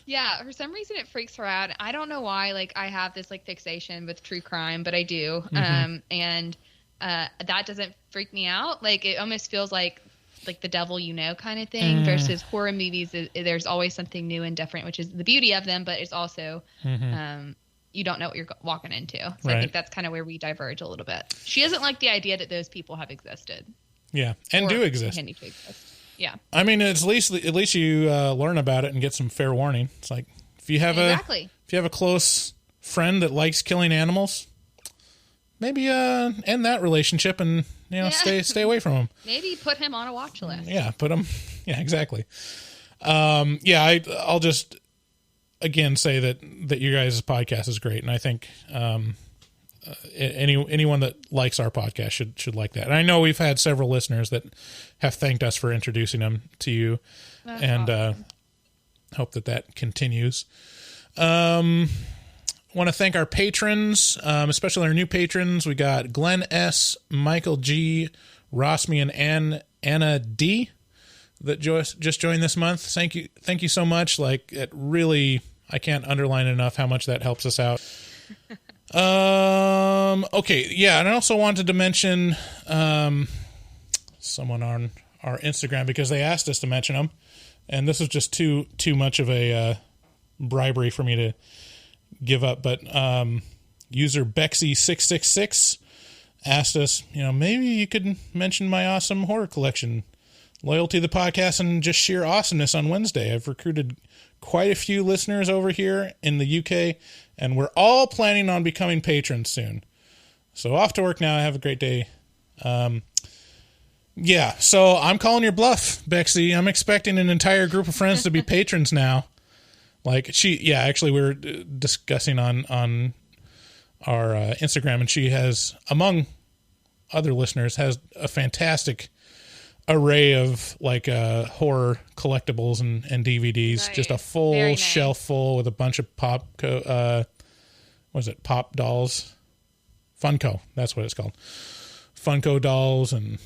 Yeah, for some reason it freaks her out. I don't know why. Like I have this like fixation with true crime, but I do. And that doesn't freak me out. Like it almost feels like the devil kind of thing. Versus horror movies, there's always something new and different, which is the beauty of them. But it's also you don't know what you're walking into. So I think that's kind of where we diverge a little bit. She doesn't like the idea that those people have existed. Yeah, and do exist. Continue to exist. Yeah. I mean, at least you learn about it and get some fair warning. It's like if you have a close friend that likes killing animals, maybe end that relationship and stay away from him. Maybe put him on a watch list. Yeah, put him. Yeah, exactly. I'll just again say that you guys' podcast is great, and I think anyone that likes our podcast should like that. And I know we've had several listeners that have thanked us for introducing them to you. That's awesome. Hope that continues. Want to thank our patrons, especially our new patrons. We got Glenn S., Michael G., Rosmi, and Anna D. that just joined this month. Thank you so much. Like, it really, I can't underline enough how much that helps us out. Okay, yeah, and I also wanted to mention someone on our Instagram because they asked us to mention them, and this was just too much of a bribery for me to give up. But user Bexy666 asked us, maybe you could mention my awesome horror collection, loyalty to the podcast, and just sheer awesomeness on Wednesday. I've recruited quite a few listeners over here in the UK, and we're all planning on becoming patrons soon. So off to work now. Have a great day. Yeah, so I'm calling your bluff, Bexy. I'm expecting an entire group of friends to be patrons now. Like actually we were discussing on our Instagram, and she has, among other listeners, has a fantastic array of horror collectibles and DVDs. Nice. Just a full shelf full with a bunch of pop dolls? Funko, that's what it's called. Funko dolls, and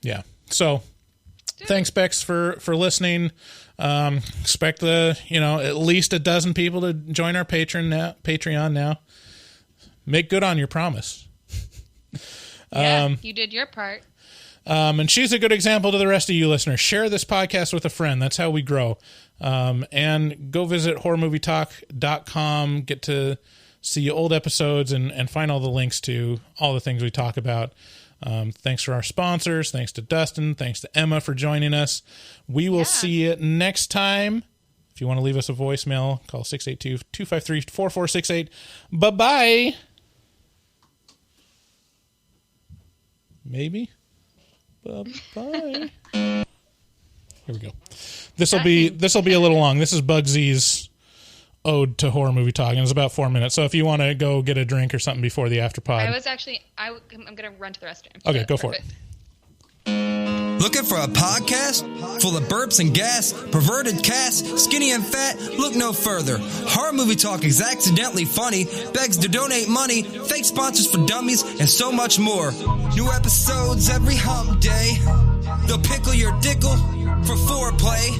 yeah. So thanks, Bex, for listening. Expect at least a dozen people to join our Patreon now. Make good on your promise. Yeah, you did your part. And she's a good example to the rest of you listeners. Share this podcast with a friend. That's how we grow. And go visit horrormovietalk.com. Get to see old episodes and find all the links to all the things we talk about. Thanks for our sponsors. Thanks to Dustin. Thanks to Emma for joining us. We will see you next time. If you want to leave us a voicemail, call 682-253-4468. Bye-bye. Maybe. Bye-bye. Here we go. This will be a little long. This is Bugsy's ode to horror movie talk, and it's about 4 minutes. So if you want to go get a drink or something before the afterpod, I'm going to run to the restroom. Okay, go for it. Looking for a podcast full of burps and gas, perverted cast, skinny and fat? Look no further. Horror Movie Talk is accidentally funny, begs to donate money, fake sponsors for dummies, and so much more. New episodes every hump day. They'll pickle your dickle for foreplay.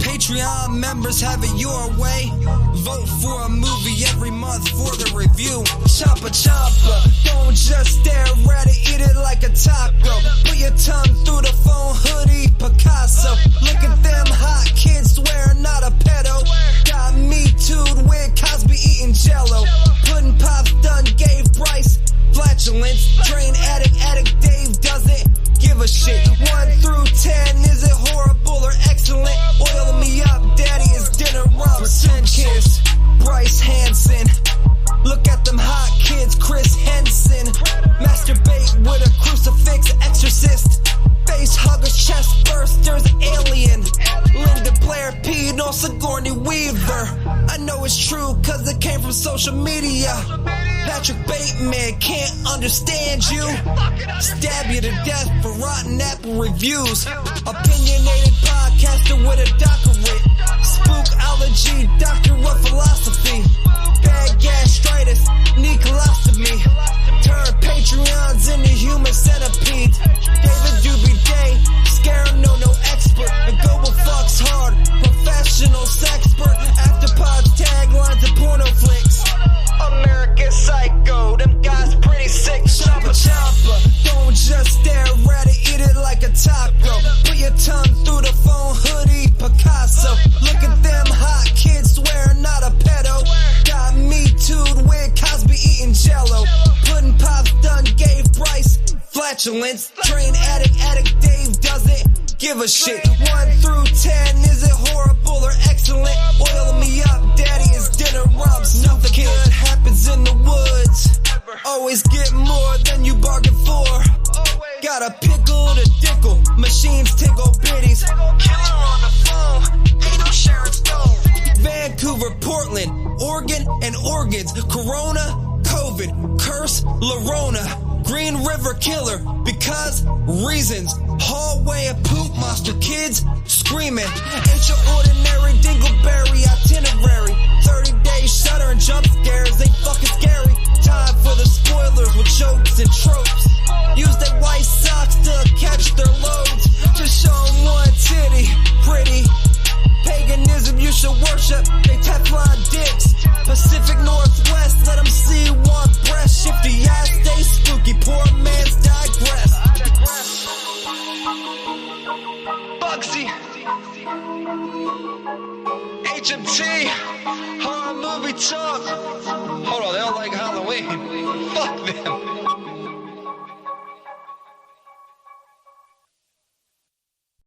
Patreon members have it your way. Vote for a movie every month for the review. Choppa choppa, don't just stare at it, eat it like a taco. Put your tongue through the phone hoodie, Picasso. Look at them hot kids, swear not a pedo. Got me too'd with Cosby eating jello. Pudding Pops done gave Bryce flatulence. Drain addict Dave doesn't give a shit. 1 through 10, is it horrible or excellent? Oil me up, daddy, is dinner rumps. Kiss Bryce Hansen. Look at them hot kids, Chris Henson. Masturbate with a crucifix, exorcist. Face huggers, chest bursters, alien. Linda Blair, P. Sigourney Weaver. I know it's true cause it came from social media. Patrick Bateman can't understand you. Stab you to death for rotten apple reviews. Opinionated podcaster with a doctorate. Spookology, doctor of philosophy. Bad gastritis, need colostomy. Turn Patreons into human centipedes. David Doobie Day, scare him, no expert. And Goble fucks hard, professional sexpert. Afterpods, taglines, and porno flicks. American Psycho, them guys pretty sick. Chopper chopper, don't just stare at it, eat it like a taco. Put your tongue through the phone, hoodie, Picasso. Look at them hot kids, swear not a pedo. Got me too'd with Cosby eating jello. Pudding pops done gave Bryce flatulence. Train addict Dave doesn't give a shit. 1 through 10, is it horrible or excellent? Oil me up, daddy, is dinner rubs. Nothing good happens in the woods. Always get more than you bargain for. Got a pickle to dickle, machines tickle bitties. Killer on the phone, ain't no Sharon Stone. Vancouver, Portland, Oregon, and organs. Corona, COVID, curse, Lorona. Green River Killer, because reasons. Hallway of poop monster kids screaming. Ain't your ordinary dingleberry itinerary. 30-day shutter and jump scares, ain't fucking scary. Time for the spoilers with jokes and tropes. Use their white socks to catch their loads. Just show them one titty, pretty. Paganism you should worship, they Teflon dicks. Pacific Northwest, let them see one breast. Shifty ass, stay spooky, poor man's digress. Bugsy, HMT, horror movie talk. Hold on, they don't like Halloween. Fuck them.